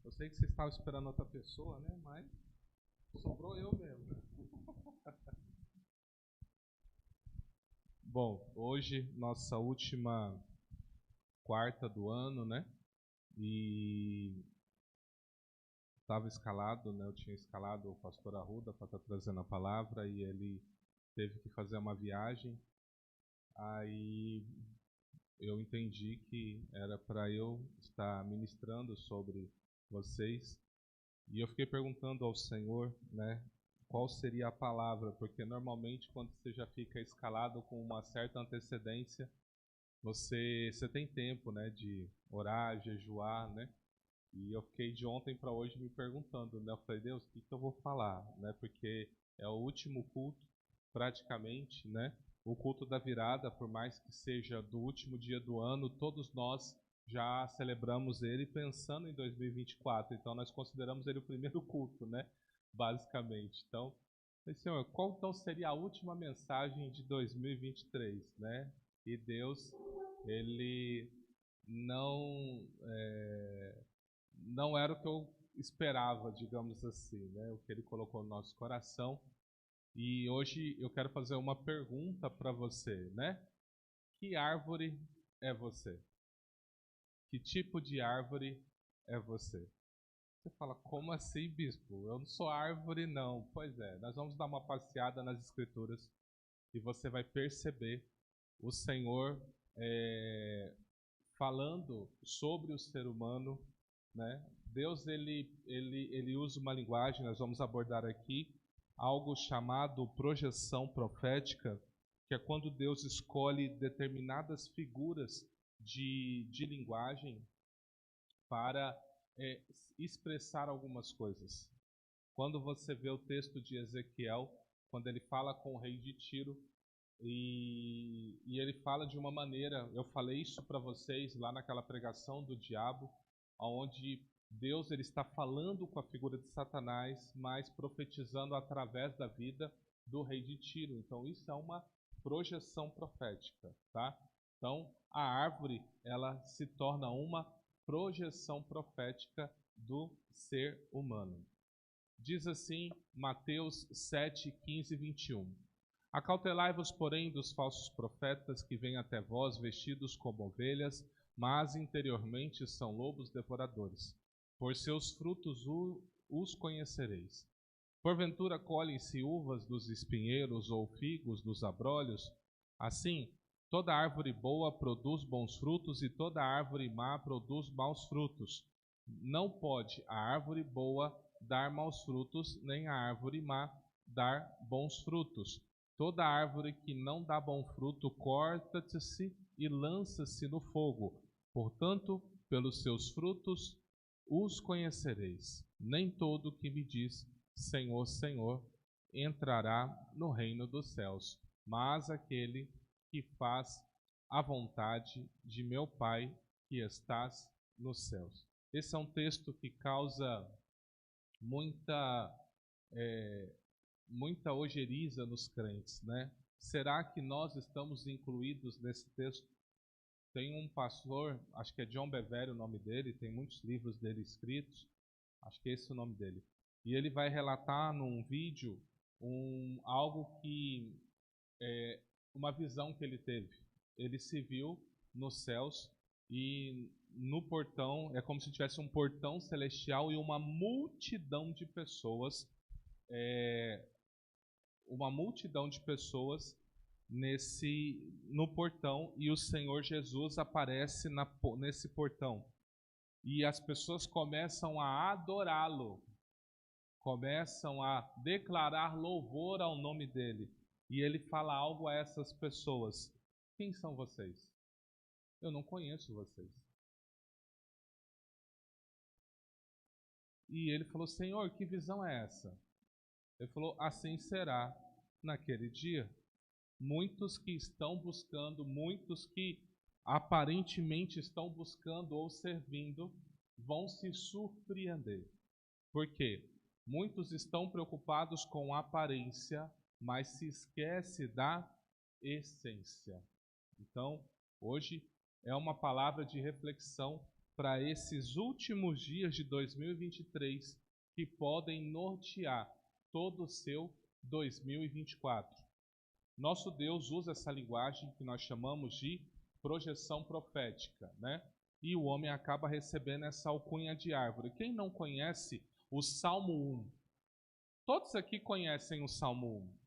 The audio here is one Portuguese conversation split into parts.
Eu sei que vocês estavam esperando outra pessoa, né? Mas sobrou eu mesmo. Bom, hoje nossa última quarta do ano, né? E estava escalado, né? Eu tinha escalado o pastor Arruda para estar trazendo a palavra e ele teve que fazer uma viagem. Aí eu entendi que era para eu estar ministrando sobre vocês. E eu fiquei perguntando ao Senhor, né, qual seria a palavra, porque normalmente quando você já fica escalado com uma certa antecedência, você tem tempo, né, de orar, jejuar, né? E eu fiquei de ontem para hoje me perguntando, né? Eu falei, Deus, o que eu vou falar, né? Porque é o último culto, praticamente, né? O culto da virada, por mais que seja do último dia do ano, todos nós já celebramos ele pensando em 2024. Então nós consideramos ele o primeiro culto, né? Basicamente. Então, falei, Senhor, qual então seria a última mensagem de 2023, né? E Deus, ele não não era o que eu esperava, digamos assim, né? O que ele colocou no nosso coração. E hoje eu quero fazer uma pergunta para você, né? Que árvore é você? Que tipo de árvore é você? Você fala, como assim, bispo? Eu não sou árvore, não. Pois é, nós vamos dar uma passeada nas Escrituras e você vai perceber o Senhor falando sobre o ser humano, né? Deus ele usa uma linguagem, nós vamos abordar aqui algo chamado projeção profética, que é quando Deus escolhe determinadas figuras de linguagem para expressar algumas coisas. Quando você vê o texto de Ezequiel, quando ele fala com o rei de Tiro, e ele fala de uma maneira, eu falei isso para vocês lá naquela pregação do diabo, onde Deus ele está falando com a figura de Satanás, mas profetizando através da vida do rei de Tiro. Então isso é uma projeção profética, tá? Então a árvore ela se torna uma projeção profética do ser humano. Diz assim Mateus 7, 15 e 21. Acautelai-vos, porém, dos falsos profetas que vêm até vós vestidos como ovelhas, mas interiormente são lobos devoradores. Por seus frutos os conhecereis. Porventura colhem-se uvas dos espinheiros ou figos dos abrolhos? Assim, toda árvore boa produz bons frutos e toda árvore má produz maus frutos. Não pode a árvore boa dar maus frutos, nem a árvore má dar bons frutos. Toda árvore que não dá bom fruto corta-se e lança-se no fogo. Portanto, pelos seus frutos os conhecereis. Nem todo que me diz Senhor, Senhor entrará no reino dos céus, mas aquele que faz a vontade de meu Pai que estás nos céus. Esse é um texto que causa muita muita ojeriza nos crentes, né? Será que nós estamos incluídos nesse texto? Tem um pastor, acho que é John Bevere o nome dele, tem muitos livros dele escritos, acho que é esse o nome dele. E ele vai relatar num vídeo algo que, uma visão que ele teve. Ele se viu nos céus e no portão, é como se tivesse um portão celestial e uma multidão de pessoas no portão, e o Senhor Jesus aparece nesse portão. E as pessoas começam a adorá-lo, começam a declarar louvor ao nome dele. E ele fala algo a essas pessoas: quem são vocês? Eu não conheço vocês. E ele falou: Senhor, que visão é essa? Ele falou: assim será naquele dia. Muitos que estão buscando, muitos que aparentemente estão buscando ou servindo, vão se surpreender. Por quê? Muitos estão preocupados com a aparência, mas se esquece da essência. Então, hoje é uma palavra de reflexão para esses últimos dias de 2023 que podem nortear todo o seu 2024. Nosso Deus usa essa linguagem que nós chamamos de projeção profética, né? E o homem acaba recebendo essa alcunha de árvore. Quem não conhece o Salmo 1? Todos aqui conhecem o Salmo 1.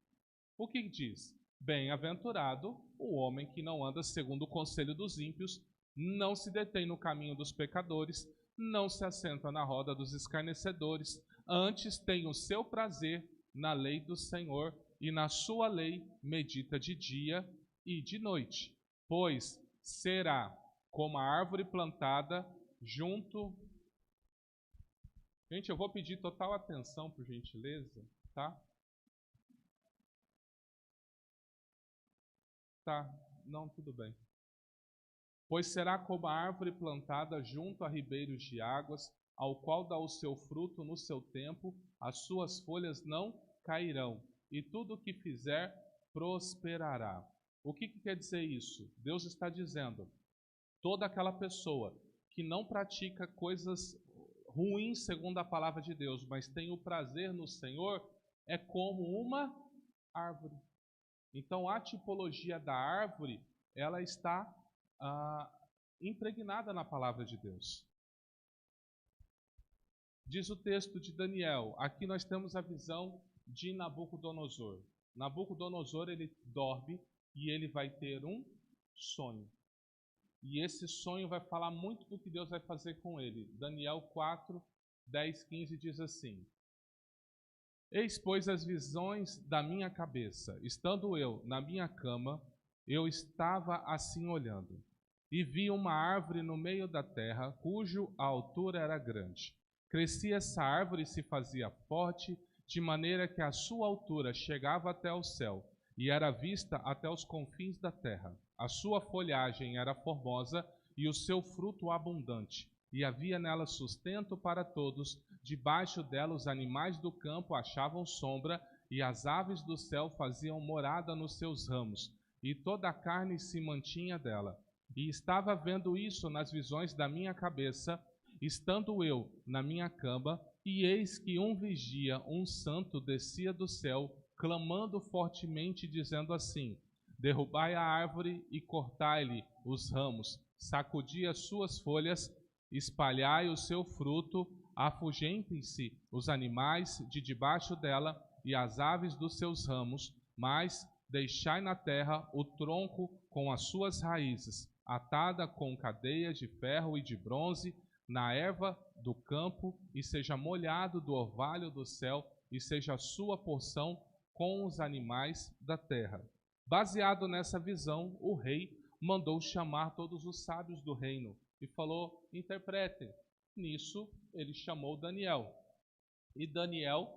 O que diz? Bem-aventurado o homem que não anda segundo o conselho dos ímpios, não se detém no caminho dos pecadores, não se assenta na roda dos escarnecedores, antes tem o seu prazer na lei do Senhor, e na sua lei medita de dia e de noite. Pois será como a árvore plantada junto... Gente, eu vou pedir total atenção, por gentileza, tá? Tá, não, tudo bem. Pois será como a árvore plantada junto a ribeiros de águas, ao qual dá o seu fruto no seu tempo, as suas folhas não cairão, e tudo o que fizer prosperará. O que quer dizer isso? Deus está dizendo, toda aquela pessoa que não pratica coisas ruins segundo a palavra de Deus, mas tem o prazer no Senhor, é como uma árvore. Então a tipologia da árvore, ela está impregnada na palavra de Deus. Diz o texto de Daniel, aqui nós temos a visão de Nabucodonosor. Nabucodonosor, ele dorme e ele vai ter um sonho. E esse sonho vai falar muito do que Deus vai fazer com ele. Daniel 4, 10, 15 diz assim: Eis, pois, as visões da minha cabeça. Estando eu na minha cama, eu estava assim olhando, e vi uma árvore no meio da terra, cuja altura era grande. Crescia essa árvore e se fazia forte, de maneira que a sua altura chegava até o céu, e era vista até os confins da terra. A sua folhagem era formosa, e o seu fruto abundante, e havia nela sustento para todos. Debaixo dela os animais do campo achavam sombra, e as aves do céu faziam morada nos seus ramos, e toda a carne se mantinha dela. E estava vendo isso nas visões da minha cabeça, estando eu na minha cama, e eis que um vigia, um santo, descia do céu, clamando fortemente, dizendo assim: Derrubai a árvore e cortai-lhe os ramos, sacudi as suas folhas, espalhai o seu fruto, afugentem-se os animais de debaixo dela e as aves dos seus ramos, mas deixai na terra o tronco com as suas raízes, atada com cadeias de ferro e de bronze, na erva do campo, e seja molhado do orvalho do céu, e seja a sua porção com os animais da terra. Baseado nessa visão, o rei mandou chamar todos os sábios do reino e falou: interpretem. Nisso, ele chamou Daniel. E Daniel,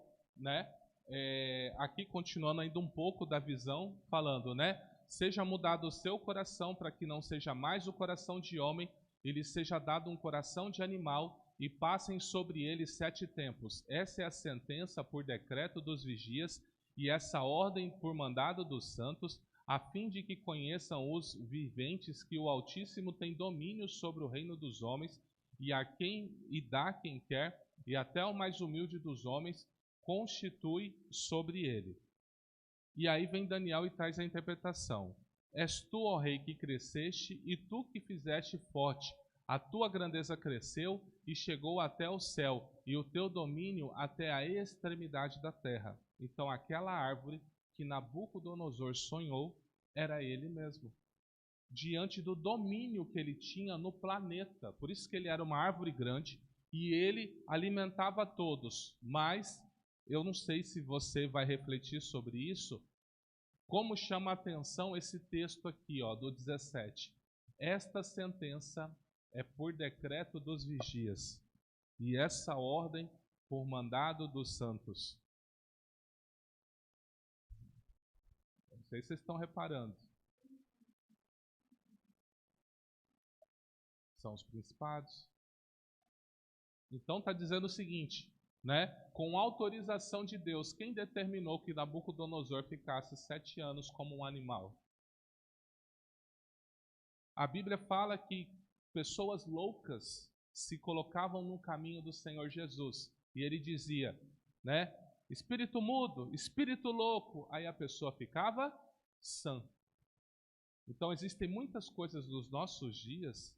aqui continuando ainda um pouco da visão, falando, seja mudado o seu coração para que não seja mais o coração de homem, e lhe seja dado um coração de animal, e passem sobre ele 7 tempos. Essa é a sentença por decreto dos vigias, e essa ordem por mandado dos santos, a fim de que conheçam os viventes que o Altíssimo tem domínio sobre o reino dos homens, e dá quem quer, e até o mais humilde dos homens constitui sobre ele. E aí vem Daniel e traz a interpretação. És tu, ó rei, que cresceste, e tu que fizeste forte. A tua grandeza cresceu e chegou até o céu, e o teu domínio até a extremidade da terra. Então aquela árvore que Nabucodonosor sonhou era ele mesmo, diante do domínio que ele tinha no planeta. Por isso que ele era uma árvore grande e ele alimentava todos. Mas eu não sei se você vai refletir sobre isso. Como chama a atenção esse texto aqui, do 17. Esta sentença é por decreto dos vigias, e essa ordem por mandado dos santos. Não sei se vocês estão reparando. São os principados. Então está dizendo o seguinte, com autorização de Deus, quem determinou que Nabucodonosor ficasse 7 anos como um animal? A Bíblia fala que pessoas loucas se colocavam no caminho do Senhor Jesus. E ele dizia, né? Espírito mudo, espírito louco. Aí a pessoa ficava sã. Então existem muitas coisas dos nossos dias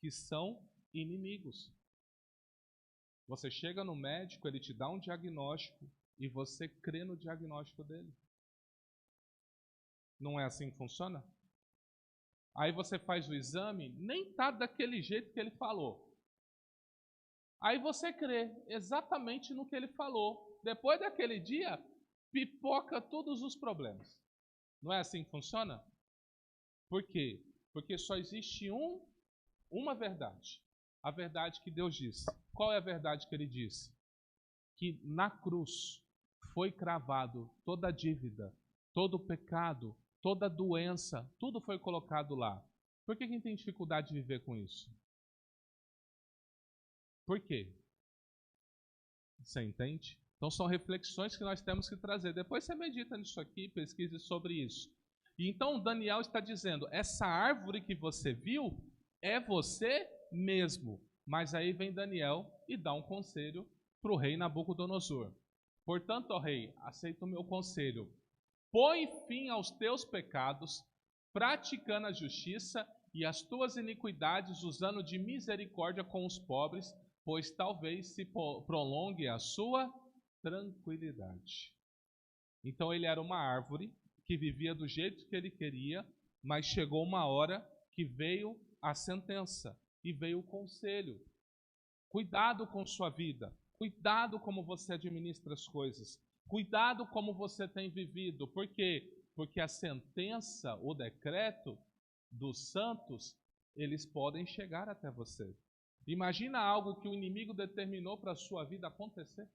que são inimigos. Você chega no médico, ele te dá um diagnóstico e você crê no diagnóstico dele. Não é assim que funciona? Aí você faz o exame, nem está daquele jeito que ele falou. Aí você crê exatamente no que ele falou. Depois daquele dia, pipoca todos os problemas. Não é assim que funciona? Por quê? Porque só existe uma verdade. A verdade que Deus disse. Qual é a verdade que ele disse? Que na cruz foi cravado toda a dívida, todo o pecado, toda a doença, tudo foi colocado lá. Por que a gente tem dificuldade de viver com isso? Por quê? Você entende? Então são reflexões que nós temos que trazer. Depois você medita nisso aqui, pesquise sobre isso. E então Daniel está dizendo, essa árvore que você viu é você mesmo. Mas aí vem Daniel e dá um conselho para o rei Nabucodonosor. Portanto, ó rei, aceita o meu conselho. Põe fim aos teus pecados, praticando a justiça e as tuas iniquidades, usando de misericórdia com os pobres, pois talvez se prolongue a sua tranquilidade. Então ele era uma árvore que vivia do jeito que ele queria, mas chegou uma hora que veio a sentença e veio o conselho. Cuidado com sua vida, cuidado como você administra as coisas, cuidado como você tem vivido. Por quê? Porque a sentença, o decreto dos santos, eles podem chegar até você. Imagina algo que o inimigo determinou para a sua vida acontecer.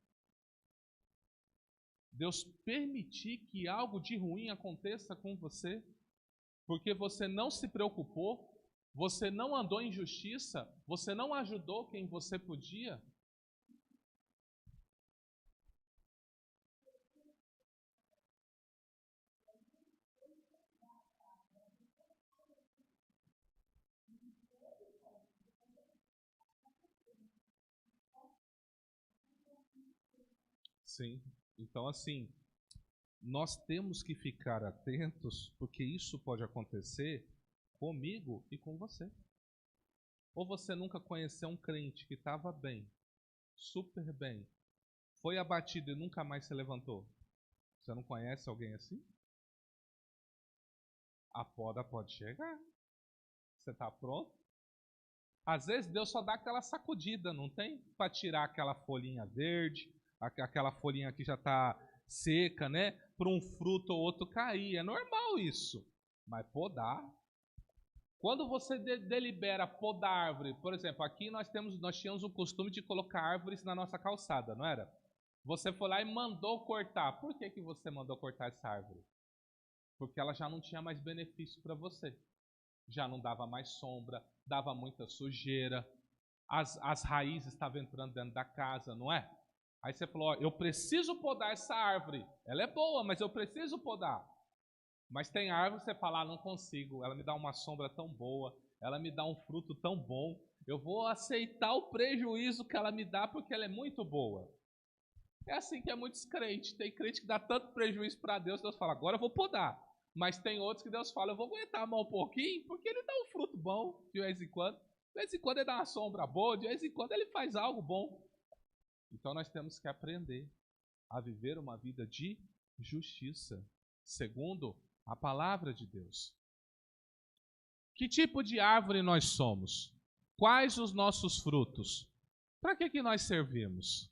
Deus permitir que algo de ruim aconteça com você, porque você não se preocupou, você não andou em justiça, você não ajudou quem você podia. Sim, então assim, nós temos que ficar atentos, porque isso pode acontecer comigo e com você. Ou você nunca conheceu um crente que estava bem, super bem, foi abatido e nunca mais se levantou? Você não conhece alguém assim? A poda pode chegar. Você está pronto? Às vezes Deus só dá aquela sacudida, não tem? Para tirar aquela folhinha verde, aquela folhinha que já está seca, né? Para um fruto ou outro cair. É normal isso. Mas podar. Quando você delibera podar árvore, por exemplo, aqui nós tínhamos o costume de colocar árvores na nossa calçada, não era? Você foi lá e mandou cortar. Por que você mandou cortar essa árvore? Porque ela já não tinha mais benefício para você. Já não dava mais sombra, dava muita sujeira, as raízes estavam entrando dentro da casa, não é? Aí você falou, ó, eu preciso podar essa árvore. Ela é boa, mas eu preciso podar. Mas tem árvore que você fala, não consigo, ela me dá uma sombra tão boa, ela me dá um fruto tão bom, eu vou aceitar o prejuízo que ela me dá porque ela é muito boa. É assim que é muitos crentes. Tem crente que dá tanto prejuízo para Deus, Deus fala, agora eu vou podar. Mas tem outros que Deus fala, eu vou aguentar a mão um pouquinho, porque ele dá um fruto bom de vez em quando. De vez em quando ele dá uma sombra boa, de vez em quando ele faz algo bom. Então nós temos que aprender a viver uma vida de justiça, segundo a palavra de Deus. Que tipo de árvore nós somos? Quais os nossos frutos? Para que nós servimos?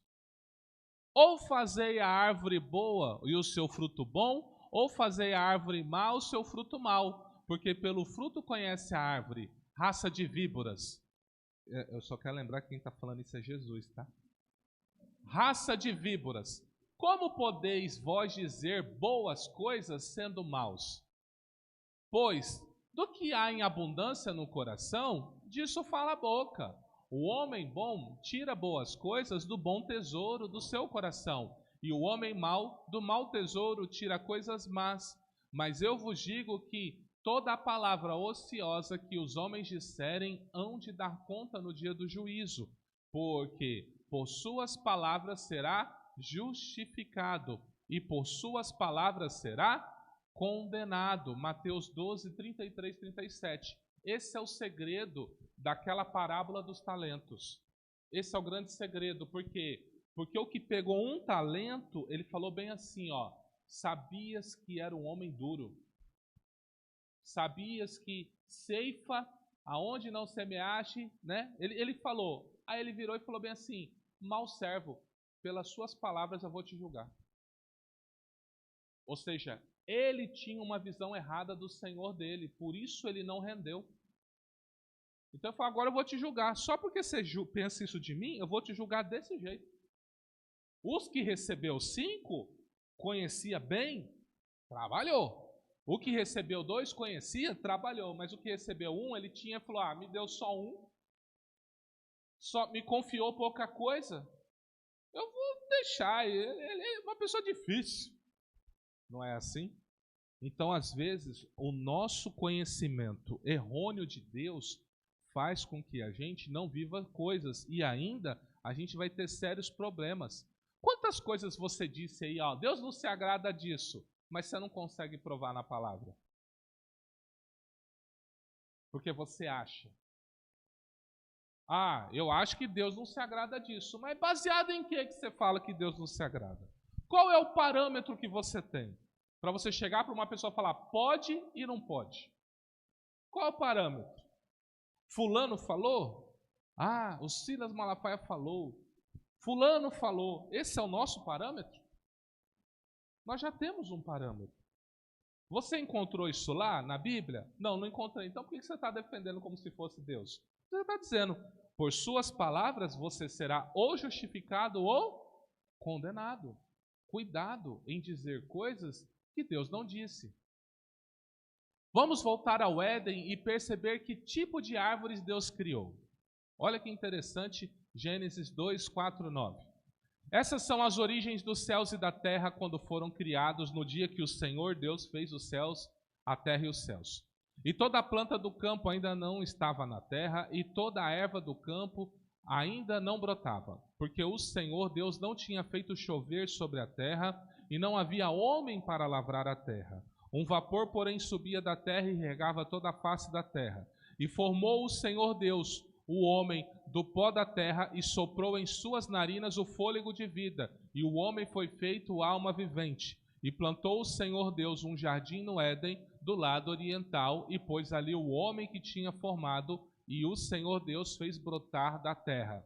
Ou fazei a árvore boa e o seu fruto bom, ou fazei a árvore má o seu fruto mau, porque pelo fruto conhece a árvore, raça de víboras. Eu só quero lembrar que quem está falando isso é Jesus, tá? Raça de víboras, como podeis vós dizer boas coisas sendo maus? Pois, do que há em abundância no coração, disso fala a boca. O homem bom tira boas coisas do bom tesouro do seu coração, e o homem mau do mau tesouro tira coisas más. Mas eu vos digo que Toda a palavra ociosa que os homens disserem hão de dar conta no dia do juízo, porque por suas palavras será justificado e por suas palavras será condenado. Mateus 12, 33, 37. Esse é o segredo daquela parábola dos talentos. Esse é o grande segredo, por quê? Porque o que pegou um talento, ele falou bem assim, ó: sabias que era um homem duro? Sabias que ceifa aonde não semeaste, né? Ele falou, aí ele virou e falou bem assim: mau servo, pelas suas palavras eu vou te julgar. Ou seja, ele tinha uma visão errada do Senhor dele, por isso ele não rendeu. Então ele falou: agora eu vou te julgar. Só porque você pensa isso de mim, eu vou te julgar desse jeito. Os que recebeu 5, conhecia bem, trabalhou. O que recebeu 2, conhecia, trabalhou. Mas o que recebeu 1, ele tinha, falou: ah, me deu só 1, só me confiou pouca coisa, eu vou deixar. Ele é uma pessoa difícil. Não é assim? Então, às vezes, o nosso conhecimento errôneo de Deus faz com que a gente não viva coisas e ainda a gente vai ter sérios problemas. Quantas coisas você disse aí, ó, Deus não se agrada disso, mas você não consegue provar na palavra? Porque você acha. Ah, eu acho que Deus não se agrada disso, mas baseado em que você fala que Deus não se agrada? Qual é o parâmetro que você tem para você chegar para uma pessoa e falar pode e não pode? Qual é o parâmetro? Fulano falou? Ah, o Silas Malafaia falou. Fulano falou. Esse é o nosso parâmetro? Nós já temos um parâmetro. Você encontrou isso lá na Bíblia? Não, não encontrei. Então por que você está defendendo como se fosse Deus? Você está dizendo, por suas palavras você será ou justificado ou condenado. Cuidado em dizer coisas que Deus não disse. Vamos voltar ao Éden e perceber que tipo de árvores Deus criou. Olha que interessante, Gênesis 2, 4, 9. Essas são as origens dos céus e da terra quando foram criados no dia que o Senhor Deus fez os céus, a terra e os céus. E toda a planta do campo ainda não estava na terra, e toda a erva do campo ainda não brotava, porque o Senhor Deus não tinha feito chover sobre a terra, e não havia homem para lavrar a terra. Um vapor, porém, subia da terra e regava toda a face da terra. E formou o Senhor Deus o homem do pó da terra e soprou em suas narinas o fôlego de vida, e o homem foi feito alma vivente. E plantou o Senhor Deus um jardim no Éden, do lado oriental, e pôs ali o homem que tinha formado, e o Senhor Deus fez brotar da terra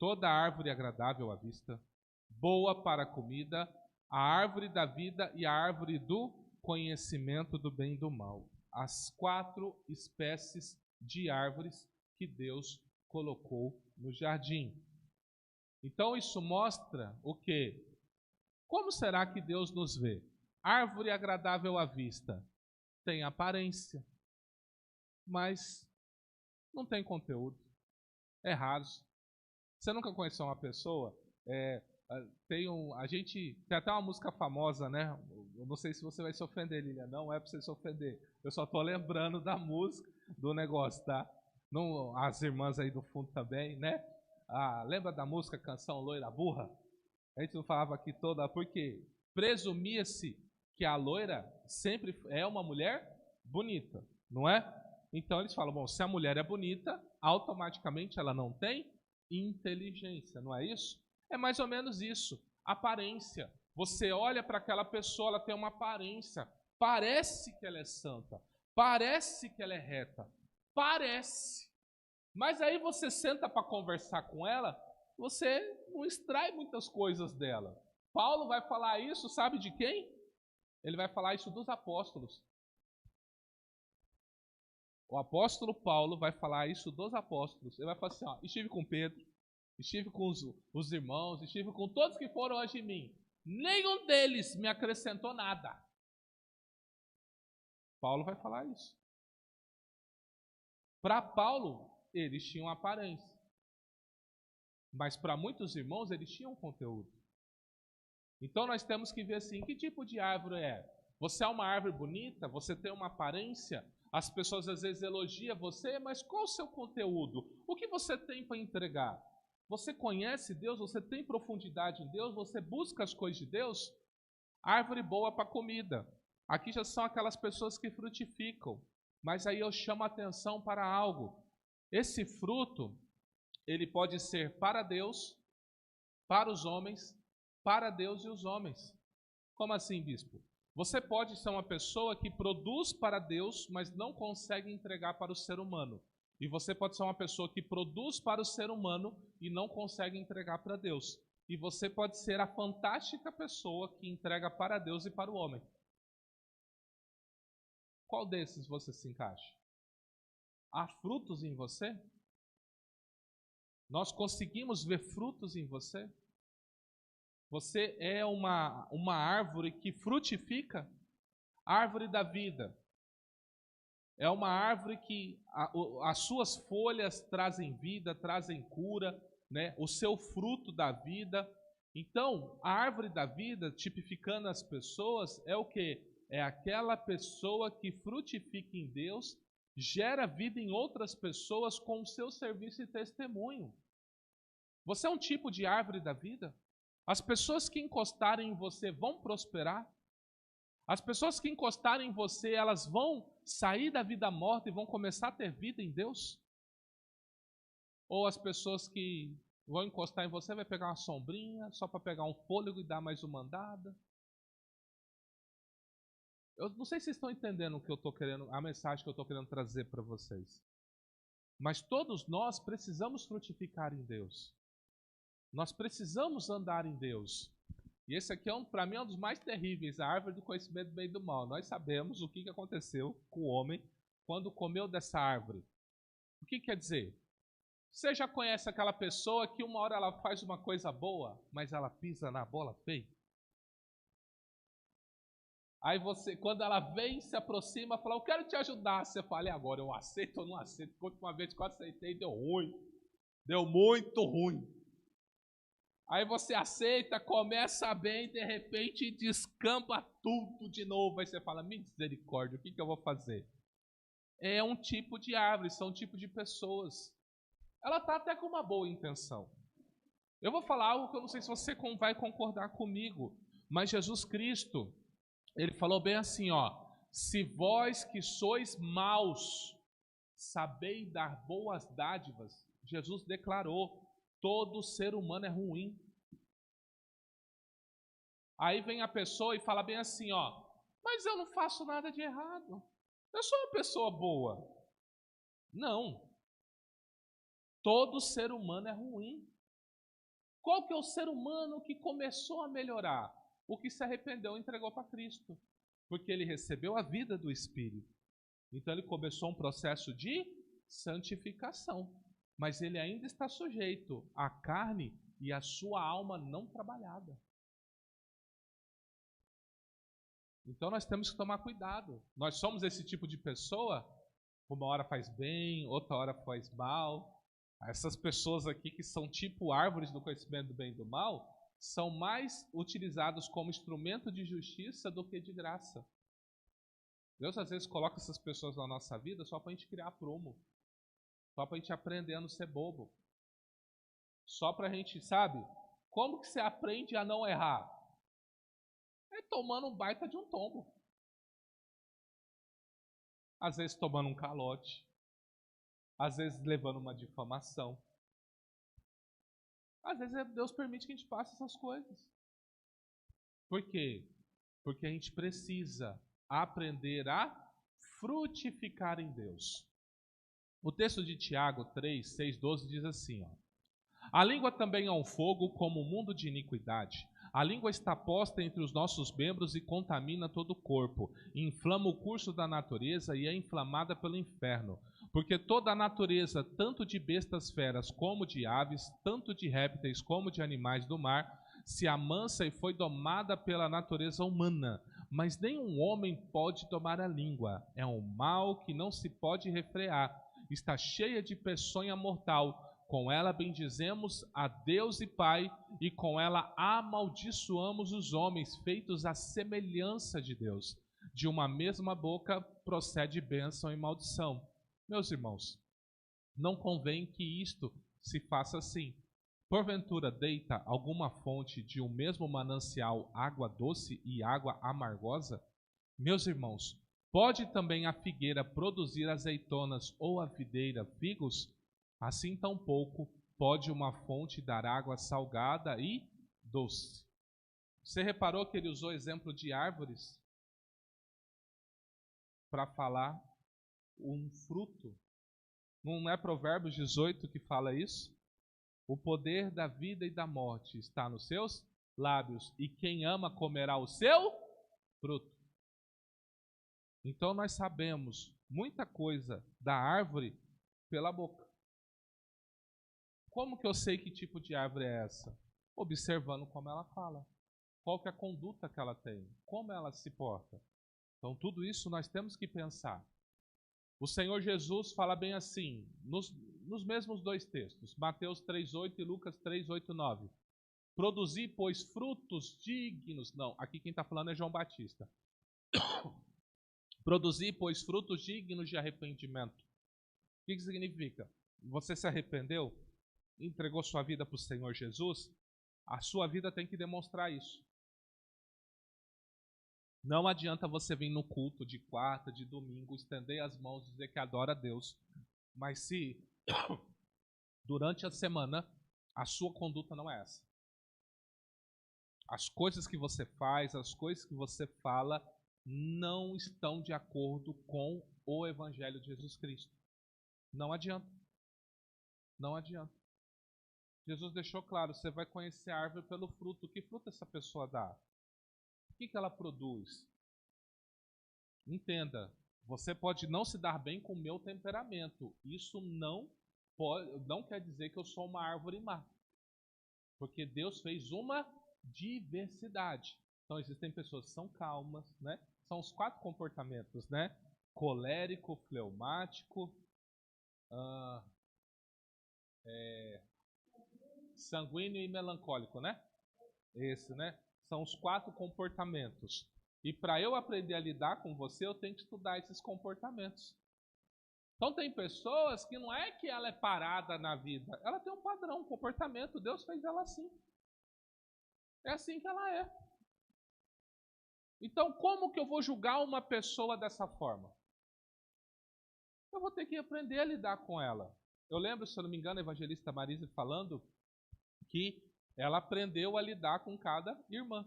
toda árvore agradável à vista, boa para a comida, a árvore da vida e a árvore do conhecimento do bem e do mal. As 4 espécies de árvores que Deus colocou no jardim. Então isso mostra o quê? Como será que Deus nos vê? Árvore agradável à vista tem aparência, mas não tem conteúdo, é raso. Você nunca conheceu uma pessoa? A gente tem até uma música famosa, né? Eu não sei se você vai se ofender, Lilian. Não é para você se ofender. Eu só estou lembrando da música, do negócio, tá? Não, as irmãs aí do fundo também, né? Ah, lembra da música Canção Loira Burra? A gente não falava aqui toda, porque presumia-se que a loira sempre é uma mulher bonita, não é? Então eles falam, bom, se a mulher é bonita, automaticamente ela não tem inteligência, não é isso? É mais ou menos isso, aparência. Você olha para aquela pessoa, ela tem uma aparência, parece que ela é santa, parece que ela é reta, parece. Mas aí você senta para conversar com ela, você não extrai muitas coisas dela. Paulo vai falar isso, sabe de quem? Ele vai falar isso dos apóstolos. O apóstolo Paulo vai falar isso dos apóstolos. Ele vai falar assim, ó, estive com Pedro, estive com os irmãos, estive com todos que foram antes de mim. Nenhum deles me acrescentou nada. Paulo vai falar isso. Para Paulo, eles tinham aparência. Mas para muitos irmãos, eles tinham conteúdo. Então nós temos que ver assim, que tipo de árvore é? Você é uma árvore bonita? Você tem uma aparência? As pessoas às vezes elogiam você, mas qual o seu conteúdo? O que você tem para entregar? Você conhece Deus? Você tem profundidade em Deus? Você busca as coisas de Deus? Árvore boa para comida. Aqui já são aquelas pessoas que frutificam. Mas aí eu chamo a atenção para algo. Esse fruto, ele pode ser para Deus, para os homens, para Deus e os homens. Como assim, bispo? Você pode ser uma pessoa que produz para Deus, mas não consegue entregar para o ser humano. E você pode ser uma pessoa que produz para o ser humano e não consegue entregar para Deus. E você pode ser a fantástica pessoa que entrega para Deus e para o homem. Qual desses você se encaixa? Há frutos em você? Nós conseguimos ver frutos em você? Você é uma árvore que frutifica? Árvore da vida. É uma árvore que as suas folhas trazem vida, trazem cura, né? O seu fruto da vida. Então, a árvore da vida, tipificando as pessoas, é o quê? É aquela pessoa que frutifica em Deus, gera vida em outras pessoas com o seu serviço e testemunho. Você é um tipo de árvore da vida? As pessoas que encostarem em você vão prosperar? As pessoas que encostarem em você, elas vão sair da vida morta e vão começar a ter vida em Deus? Ou as pessoas que vão encostar em você vai pegar uma sombrinha só para pegar um fôlego e dar mais uma andada? Eu não sei se vocês estão entendendo o que eu estou querendo, a mensagem que eu estou querendo trazer para vocês. Mas todos nós precisamos frutificar em Deus. Nós precisamos andar em Deus. E esse aqui, para mim, é um dos mais terríveis, a árvore do conhecimento do bem e do mal. Nós sabemos o que aconteceu com o homem quando comeu dessa árvore. O que quer dizer? Você já conhece aquela pessoa que uma hora ela faz uma coisa boa, mas ela pisa na bola feia? Aí você, quando ela vem, se aproxima, fala, eu quero te ajudar. Você fala, e agora, eu aceito ou não aceito? Porque uma vez quase aceitei, deu ruim. Deu muito ruim. Aí você aceita, começa bem, de repente descampa tudo de novo. Aí você fala, misericórdia, o que eu vou fazer? É um tipo de árvore, são um tipo de pessoas. Ela está até com uma boa intenção. Eu vou falar algo que eu não sei se você vai concordar comigo, mas Jesus Cristo, ele falou bem assim, ó, se vós que sois maus, sabeis dar boas dádivas, Jesus declarou, todo ser humano é ruim. Aí vem a pessoa e fala bem assim, ó, mas eu não faço nada de errado, eu sou uma pessoa boa. Não. Todo ser humano é ruim. Qual que é o ser humano que começou a melhorar? O que se arrependeu e entregou para Cristo. Porque ele recebeu a vida do Espírito. Então ele começou um processo de santificação. Mas ele ainda está sujeito à carne e à sua alma não trabalhada. Então nós temos que tomar cuidado. Nós somos esse tipo de pessoa, uma hora faz bem, outra hora faz mal. Essas pessoas aqui que são tipo árvores do conhecimento do bem e do mal, são mais utilizados como instrumento de justiça do que de graça. Deus às vezes coloca essas pessoas na nossa vida só para a gente criar prumo. Só para a gente aprender a não ser bobo. Só para a gente, sabe? Como que você aprende a não errar? É tomando um baita de um tombo. Às vezes tomando um calote. Às vezes levando uma difamação. Às vezes Deus permite que a gente passe essas coisas. Por quê? Porque a gente precisa aprender a frutificar em Deus. O texto de Tiago 3, 6, 12 diz assim, ó, a língua também é um fogo como um mundo de iniquidade. A língua está posta entre os nossos membros e contamina todo o corpo, inflama o curso da natureza e é inflamada pelo inferno. Porque toda a natureza, tanto de bestas feras como de aves, tanto de répteis como de animais do mar, se amansa e foi domada pela natureza humana. Mas nenhum homem pode domar a língua. É um mal que não se pode refrear. Está cheia de peçonha mortal. Com ela bendizemos a Deus e Pai, e com ela amaldiçoamos os homens, feitos à semelhança de Deus. De uma mesma boca procede bênção e maldição. Meus irmãos, não convém que isto se faça assim. Porventura deita alguma fonte de um mesmo manancial água doce e água amargosa? Meus irmãos, pode também a figueira produzir azeitonas ou a videira figos? Assim tampouco pode uma fonte dar água salgada e doce. Você reparou que ele usou exemplo de árvores para falar um fruto? Não é Provérbios 18 que fala isso? O poder da vida e da morte está nos seus lábios, e quem ama comerá o seu fruto. Então nós sabemos muita coisa da árvore pela boca. Como que eu sei que tipo de árvore é essa? Observando como ela fala. Qual que é a conduta que ela tem? Como ela se porta? Então tudo isso nós temos que pensar. O Senhor Jesus fala bem assim, nos mesmos dois textos, Mateus 3,8 e Lucas 3,8-9. Produzi, pois, frutos dignos. Não, aqui quem está falando é João Batista. Produzi, pois, frutos dignos de arrependimento. O que significa? Você se arrependeu? Entregou sua vida para o Senhor Jesus? A sua vida tem que demonstrar isso. Não adianta você vir no culto de quarta, de domingo, estender as mãos e dizer que adora a Deus. Mas se durante a semana a sua conduta não é essa. As coisas que você faz, as coisas que você fala não estão de acordo com o Evangelho de Jesus Cristo. Não adianta. Não adianta. Jesus deixou claro, você vai conhecer a árvore pelo fruto. Que fruto essa pessoa dá? O que ela produz? Entenda, você pode não se dar bem com o meu temperamento. Isso não quer dizer que eu sou uma árvore má. Porque Deus fez uma diversidade. Então existem pessoas que são calmas, né? São os 4 comportamentos, né? Colérico, fleumático, sanguíneo e melancólico, né? Esse, né? São os 4 comportamentos. E para eu aprender a lidar com você, eu tenho que estudar esses comportamentos. Então tem pessoas que não é que ela é parada na vida, ela tem um padrão, um comportamento, Deus fez ela assim. É assim que ela é. Então como que eu vou julgar uma pessoa dessa forma? Eu vou ter que aprender a lidar com ela. Eu lembro, se eu não me engano, a evangelista Marise falando que ela aprendeu a lidar com cada irmã.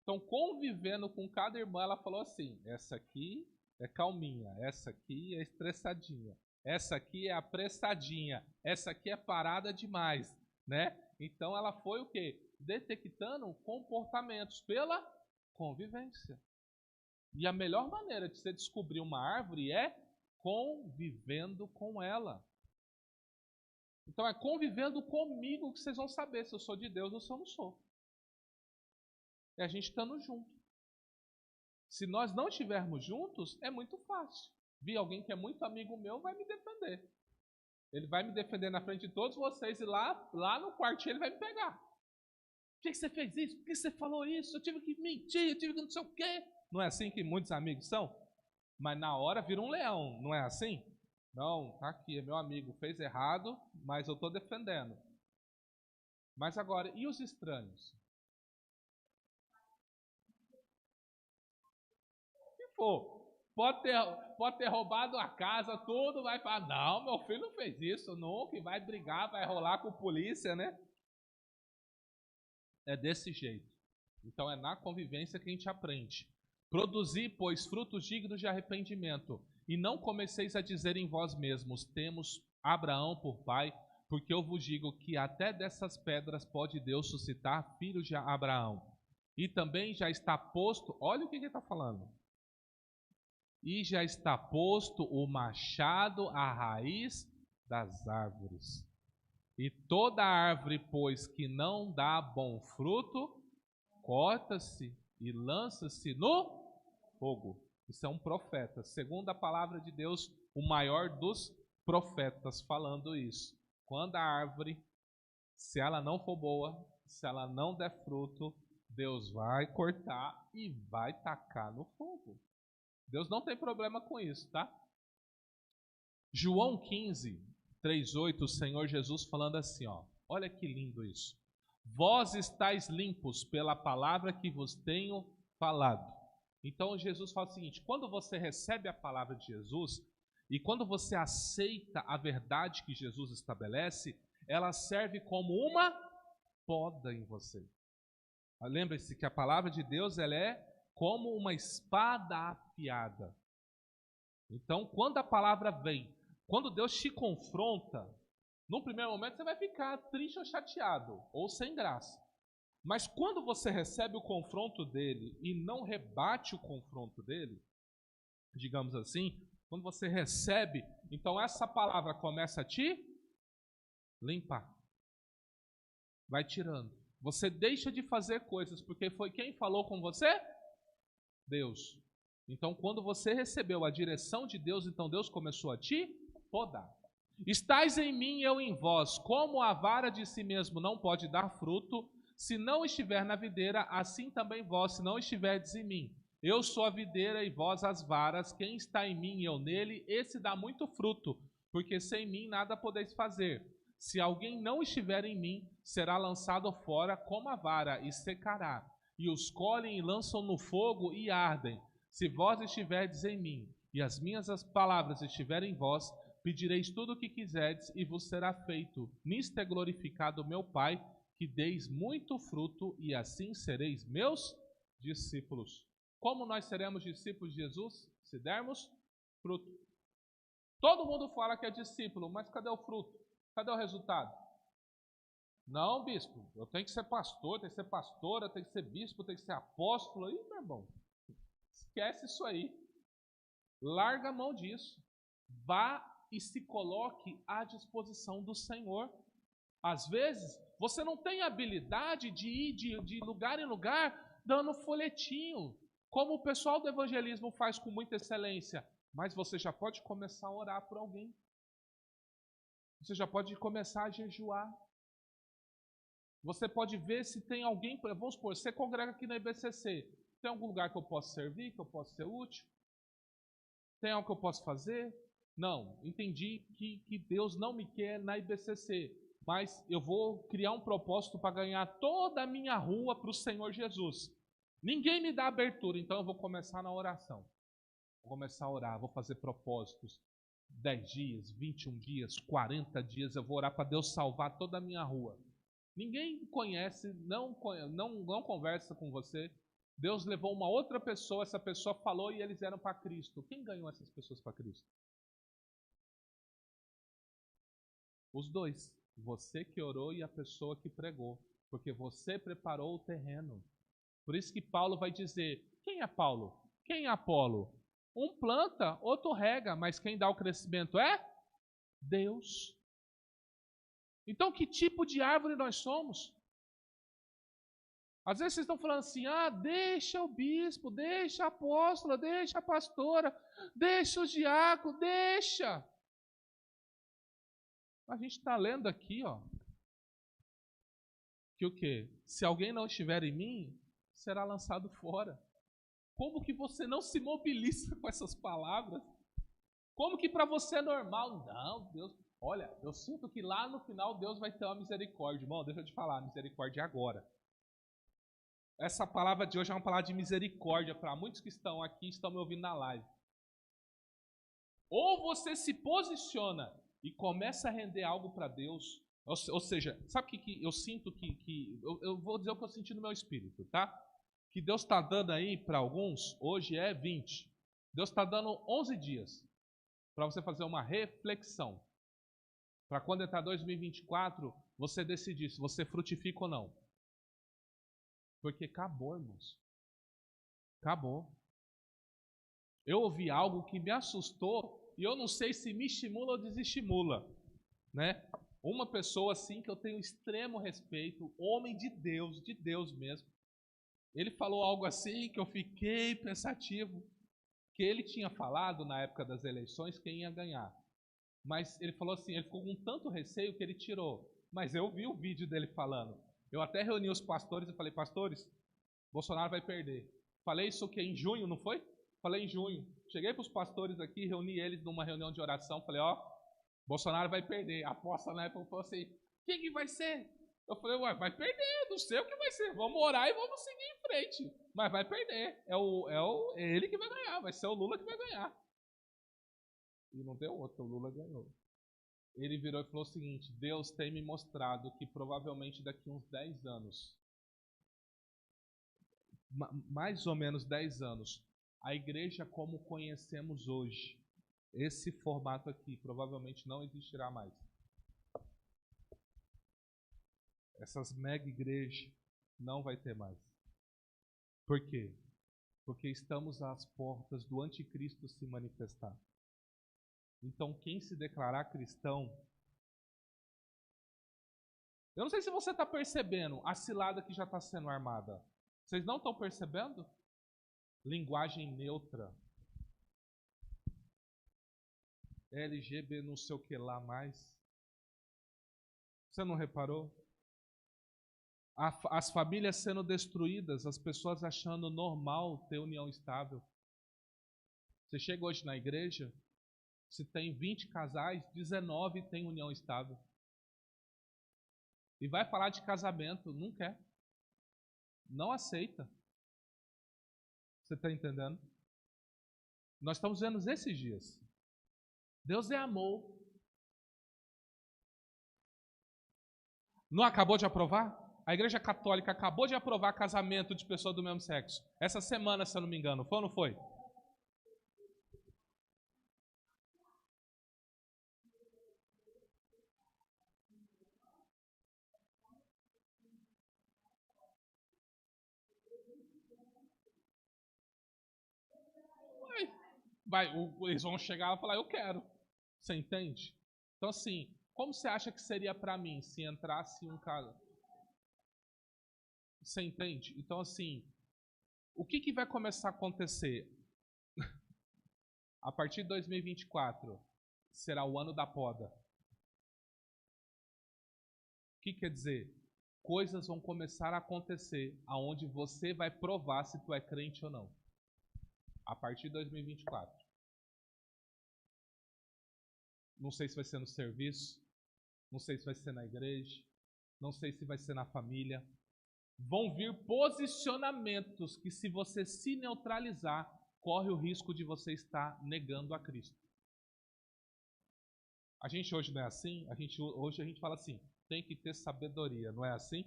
Então, convivendo com cada irmã, ela falou assim, essa aqui é calminha, essa aqui é estressadinha, essa aqui é apressadinha, essa aqui é parada demais, né? Então, ela foi o quê? Detectando comportamentos pela convivência. E a melhor maneira de você descobrir uma árvore é convivendo com ela. Então, é convivendo comigo que vocês vão saber se eu sou de Deus ou se eu não sou. É a gente estando junto. Se nós não estivermos juntos, é muito fácil. Vi alguém que é muito amigo meu, vai me defender. Ele vai me defender na frente de todos vocês e lá no quartinho ele vai me pegar. Por que você fez isso? Por que você falou isso? Eu tive que mentir, eu tive que não sei o quê. Não é assim que muitos amigos são? Mas na hora vira um leão, não é assim? Não, tá aqui, é meu amigo, fez errado, mas eu estou defendendo. Mas agora, e os estranhos? Pode ter roubado a casa, tudo, vai falar, não, meu filho não fez isso, nunca, e vai brigar, vai rolar com a polícia, né? É desse jeito. Então é na convivência que a gente aprende. Produzi, pois, frutos dignos de arrependimento, e não comeceis a dizer em vós mesmos, temos Abraão por pai, porque eu vos digo que até dessas pedras pode Deus suscitar filhos de Abraão. E também já está posto, olha o que ele está falando. E já está posto o machado à raiz das árvores. E toda árvore, pois, que não dá bom fruto, corta-se e lança-se no fogo. Isso é um profeta. Segundo a palavra de Deus, o maior dos profetas falando isso. Quando a árvore, se ela não for boa, se ela não der fruto, Deus vai cortar e vai tacar no fogo. Deus não tem problema com isso, tá? João 15, 3:8, o Senhor Jesus falando assim, ó. Olha que lindo isso. Vós estáis limpos pela palavra que vos tenho falado. Então Jesus fala o seguinte: quando você recebe a palavra de Jesus e quando você aceita a verdade que Jesus estabelece, ela serve como uma poda em você. Lembre-se que a palavra de Deus ela é como uma espada afiada. Então, quando a palavra vem, quando Deus te confronta, num primeiro momento você vai ficar triste ou chateado, ou sem graça. Mas quando você recebe o confronto dele e não rebate o confronto dele, digamos assim, quando você recebe, então essa palavra começa a te limpar. Vai tirando. Você deixa de fazer coisas, porque foi quem falou com você? Deus. Então, quando você recebeu a direção de Deus, então Deus começou a te podar. Estais em mim, eu em vós, como a vara de si mesmo não pode dar fruto, se não estiver na videira, assim também vós, se não estiverdes em mim. Eu sou a videira e vós as varas, quem está em mim e eu nele, esse dá muito fruto, porque sem mim nada podeis fazer. Se alguém não estiver em mim, será lançado fora como a vara e secará. E os colhem e lançam no fogo e ardem. Se vós estiverdes em mim e as minhas palavras estiverem em vós, pedireis tudo o que quiserdes e vos será feito. Nisto é glorificado o meu Pai, que deis muito fruto e assim sereis meus discípulos. Como nós seremos discípulos de Jesus? Se dermos fruto. Todo mundo fala que é discípulo, mas cadê o fruto? Cadê o resultado? Não, bispo, eu tenho que ser pastor, tenho que ser pastora, tenho que ser bispo, tenho que ser apóstolo. Ih, meu irmão, esquece isso aí. Larga a mão disso. Vá e se coloque à disposição do Senhor. Às vezes, você não tem habilidade de ir de lugar em lugar dando folhetinho, como o pessoal do evangelismo faz com muita excelência. Mas você já pode começar a orar por alguém. Você já pode começar a jejuar. Você pode ver se tem alguém, vamos supor, você congrega aqui na IBCC. Tem algum lugar que eu possa servir, que eu possa ser útil? Tem algo que eu possa fazer? Não, entendi que Deus não me quer na IBCC, mas eu vou criar um propósito para ganhar toda a minha rua para o Senhor Jesus. Ninguém me dá abertura, então eu vou começar na oração. Vou começar a orar, vou fazer propósitos. 10 dias, 21 dias, 40 dias, eu vou orar para Deus salvar toda a minha rua. Ninguém conhece, não conversa com você. Deus levou uma outra pessoa, essa pessoa falou e eles eram para Cristo. Quem ganhou essas pessoas para Cristo? Os dois. Você que orou e a pessoa que pregou. Porque você preparou o terreno. Por isso que Paulo vai dizer, quem é Paulo? Quem é Apolo? Um planta, outro rega, mas quem dá o crescimento é Deus. Então, que tipo de árvore nós somos? Às vezes vocês estão falando assim, deixa o bispo, deixa a apóstola, deixa a pastora, deixa os diáconos, deixa. A gente está lendo aqui, que o quê? Se alguém não estiver em mim, será lançado fora. Como que você não se mobiliza com essas palavras? Como que para você é normal? Não, Deus, olha, eu sinto que lá no final Deus vai ter uma misericórdia. Irmão, deixa eu te falar, misericórdia é agora. Essa palavra de hoje é uma palavra de misericórdia para muitos que estão aqui, estão me ouvindo na live. Ou você se posiciona e começa a render algo para Deus, ou seja, sabe o que eu sinto eu vou dizer o que eu senti no meu espírito, tá? Que Deus está dando aí para alguns, hoje é 20. Deus está dando 11 dias para você fazer uma reflexão. Para quando entrar 2024, você decidir se você frutifica ou não. Porque acabou, irmãos. Acabou. Eu ouvi algo que me assustou e eu não sei se me estimula ou desestimula, né? Uma pessoa assim que eu tenho extremo respeito, homem de Deus mesmo. Ele falou algo assim que eu fiquei pensativo, que ele tinha falado na época das eleições quem ia ganhar. Mas ele falou assim, ele ficou com tanto receio que ele tirou. Mas eu vi o vídeo dele falando. Eu até reuni os pastores e falei, pastores, Bolsonaro vai perder. Falei isso que em junho, não foi? Falei em junho. Cheguei para os pastores aqui, reuni eles numa reunião de oração. Falei, ó, Bolsonaro vai perder. A aposta na época falou assim, quem que vai ser? Eu falei, ué, vai perder, não sei o que vai ser. Vamos orar e vamos seguir em frente. Mas vai perder. É ele que vai ganhar, vai ser o Lula que vai ganhar. E não deu outro, o Lula ganhou. Ele virou e falou o seguinte, Deus tem me mostrado que provavelmente daqui uns 10 anos, mais ou menos 10 anos, a igreja como conhecemos hoje, esse formato aqui, provavelmente não existirá mais. Essas mega igrejas não vai ter mais. Por quê? Porque estamos às portas do anticristo se manifestar. Então, quem se declarar cristão... Eu não sei se você está percebendo a cilada que já está sendo armada. Vocês não estão percebendo? Linguagem neutra. LGB não sei o que lá mais. Você não reparou? As famílias sendo destruídas, as pessoas achando normal ter união estável. Você chega hoje na igreja, se tem 20 casais, 19 tem união estável. E vai falar de casamento, não quer. Não aceita. Você está entendendo? Nós estamos vendo esses dias. Deus é amor. Não acabou de aprovar? A Igreja Católica acabou de aprovar casamento de pessoas do mesmo sexo. Essa semana, se eu não me engano. Foi ou não foi? Eles vão chegar lá e falar, eu quero. Você entende? Então, assim, como você acha que seria para mim se entrasse um cara? Você entende? Então, assim, o que vai começar a acontecer? A partir de 2024, será o ano da poda. O que quer dizer? Coisas vão começar a acontecer aonde você vai provar se tu é crente ou não. A partir de 2024. Não sei se vai ser no serviço, não sei se vai ser na igreja, não sei se vai ser na família. Vão vir posicionamentos que, se você se neutralizar, corre o risco de você estar negando a Cristo. A gente hoje não é assim? Hoje a gente fala assim, tem que ter sabedoria, não é assim?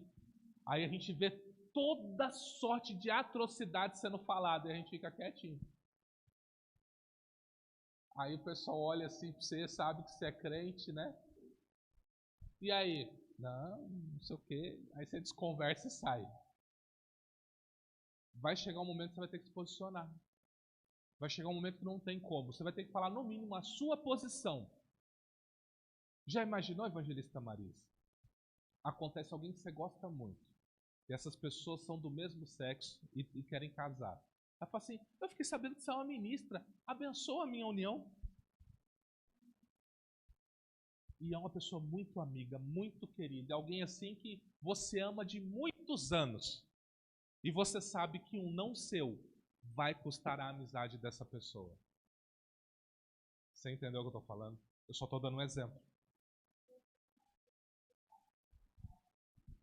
Aí a gente vê toda sorte de atrocidade sendo falada e a gente fica quietinho. Aí o pessoal olha assim pra você, sabe que você é crente, né? E aí? Não sei o quê. Aí você desconversa e sai. Vai chegar um momento que você vai ter que se posicionar. Vai chegar um momento que não tem como. Você vai ter que falar, no mínimo, a sua posição. Já imaginou, evangelista Marisa? Acontece alguém que você gosta muito. E essas pessoas são do mesmo sexo e querem casar. Ela fala assim, eu fiquei sabendo que você é uma ministra. Abençoa a minha união. E é uma pessoa muito amiga, muito querida. Alguém assim que você ama de muitos anos. E você sabe que um não seu vai custar a amizade dessa pessoa. Você entendeu o que eu estou falando? Eu só estou dando um exemplo.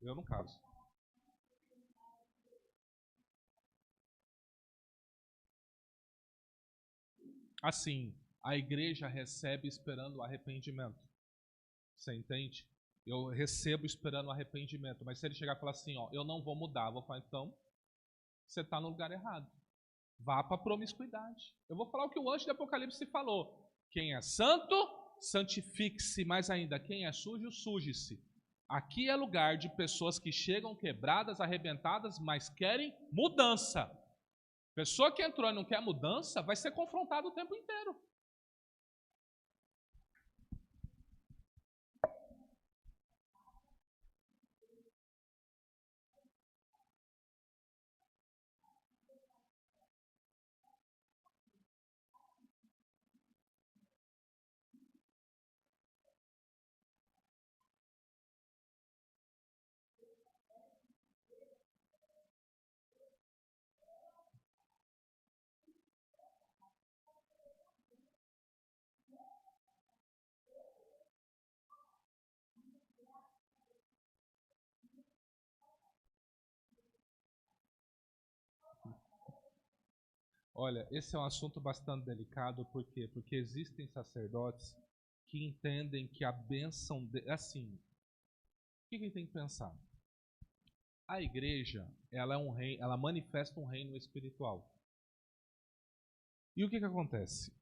Eu não caso. Assim, a igreja recebe esperando o arrependimento. Você entende? Eu recebo esperando o arrependimento. Mas se ele chegar e falar assim, ó, eu não vou mudar, eu vou falar, então, você está no lugar errado. Vá para a promiscuidade. Eu vou falar o que o anjo do Apocalipse falou. Quem é santo, santifique-se. Mais ainda, quem é sujo, suje-se. Aqui é lugar de pessoas que chegam quebradas, arrebentadas, mas querem mudança. Pessoa que entrou e não quer mudança vai ser confrontada o tempo inteiro. Olha, esse é um assunto bastante delicado, por quê? Porque existem sacerdotes que entendem que a bênção, assim, o que a gente tem que pensar? A igreja, ela é um reino, ela manifesta um reino espiritual. E o que acontece?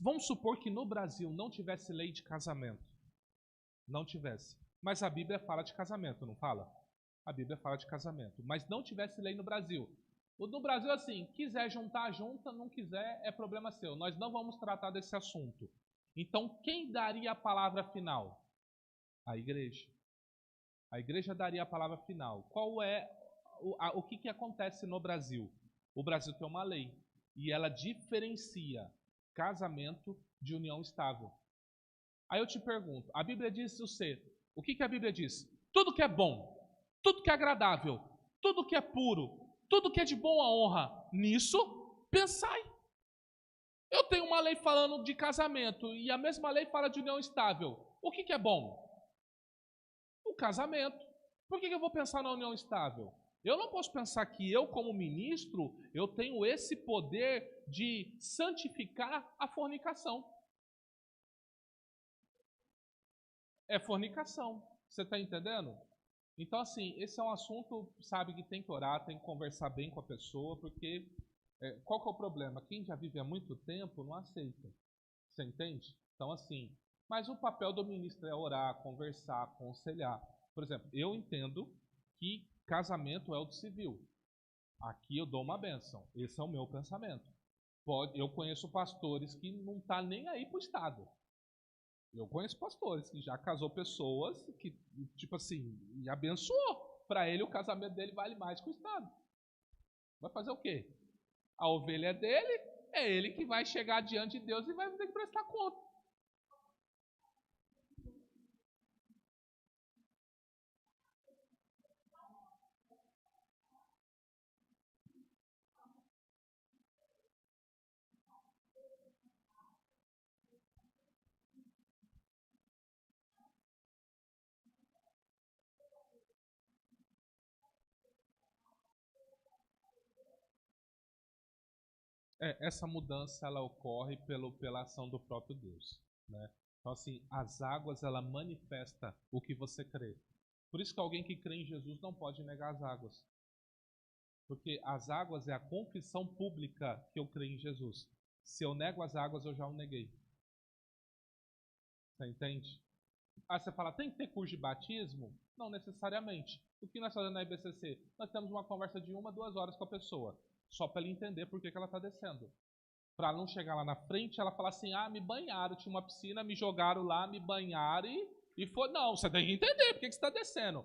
Vamos supor que no Brasil não tivesse lei de casamento. Não tivesse. Mas a Bíblia fala de casamento, não fala? A Bíblia fala de casamento. Mas não tivesse lei no Brasil. No Brasil, assim, quiser juntar, junta, não quiser, é problema seu. Nós não vamos tratar desse assunto. Então, quem daria a palavra final? A igreja. A igreja daria a palavra final. Qual é o que acontece no Brasil? O Brasil tem uma lei e ela diferencia casamento de união estável. Aí eu te pergunto, a Bíblia diz o que a Bíblia diz? Tudo que é bom, tudo que é agradável, tudo que é puro, tudo que é de boa honra, nisso pensai. Eu tenho uma lei falando de casamento e a mesma lei fala de união estável. O que é bom? O casamento. Por que eu vou pensar na união estável? Eu não posso pensar que eu, como ministro, eu tenho esse poder de santificar a fornicação. É fornicação. Você está entendendo? Então, assim, esse é um assunto, sabe, que tem que orar, tem que conversar bem com a pessoa, porque qual que é o problema? Quem já vive há muito tempo não aceita. Você entende? Então, assim, mas o papel do ministro é orar, conversar, aconselhar. Por exemplo, eu entendo que casamento é o do civil. Aqui eu dou uma bênção. Esse é o meu pensamento. Eu conheço pastores que não tá nem aí pro Estado. Eu conheço pastores que já casou pessoas que, tipo assim, e abençoou. Para ele, o casamento dele vale mais que o Estado. Vai fazer o quê? A ovelha é dele, é ele que vai chegar diante de Deus e vai ter que prestar conta. Essa mudança ela ocorre pela ação do próprio Deus, né? Então assim, as águas ela manifesta o que você crê. Por isso que alguém que crê em Jesus não pode negar as águas. Porque as águas é a confissão pública que eu creio em Jesus. Se eu nego as águas, eu já o neguei. Você entende? Aí você fala, tem que ter curso de batismo? Não necessariamente. O que nós fazemos na IBCC? Nós temos uma conversa de 1, 2 horas com a pessoa, só para ele entender por que ela está descendo. Para não chegar lá na frente, ela falar assim, me banharam, tinha uma piscina, me jogaram lá, me banharam e foi. Não, você tem que entender por que você está descendo.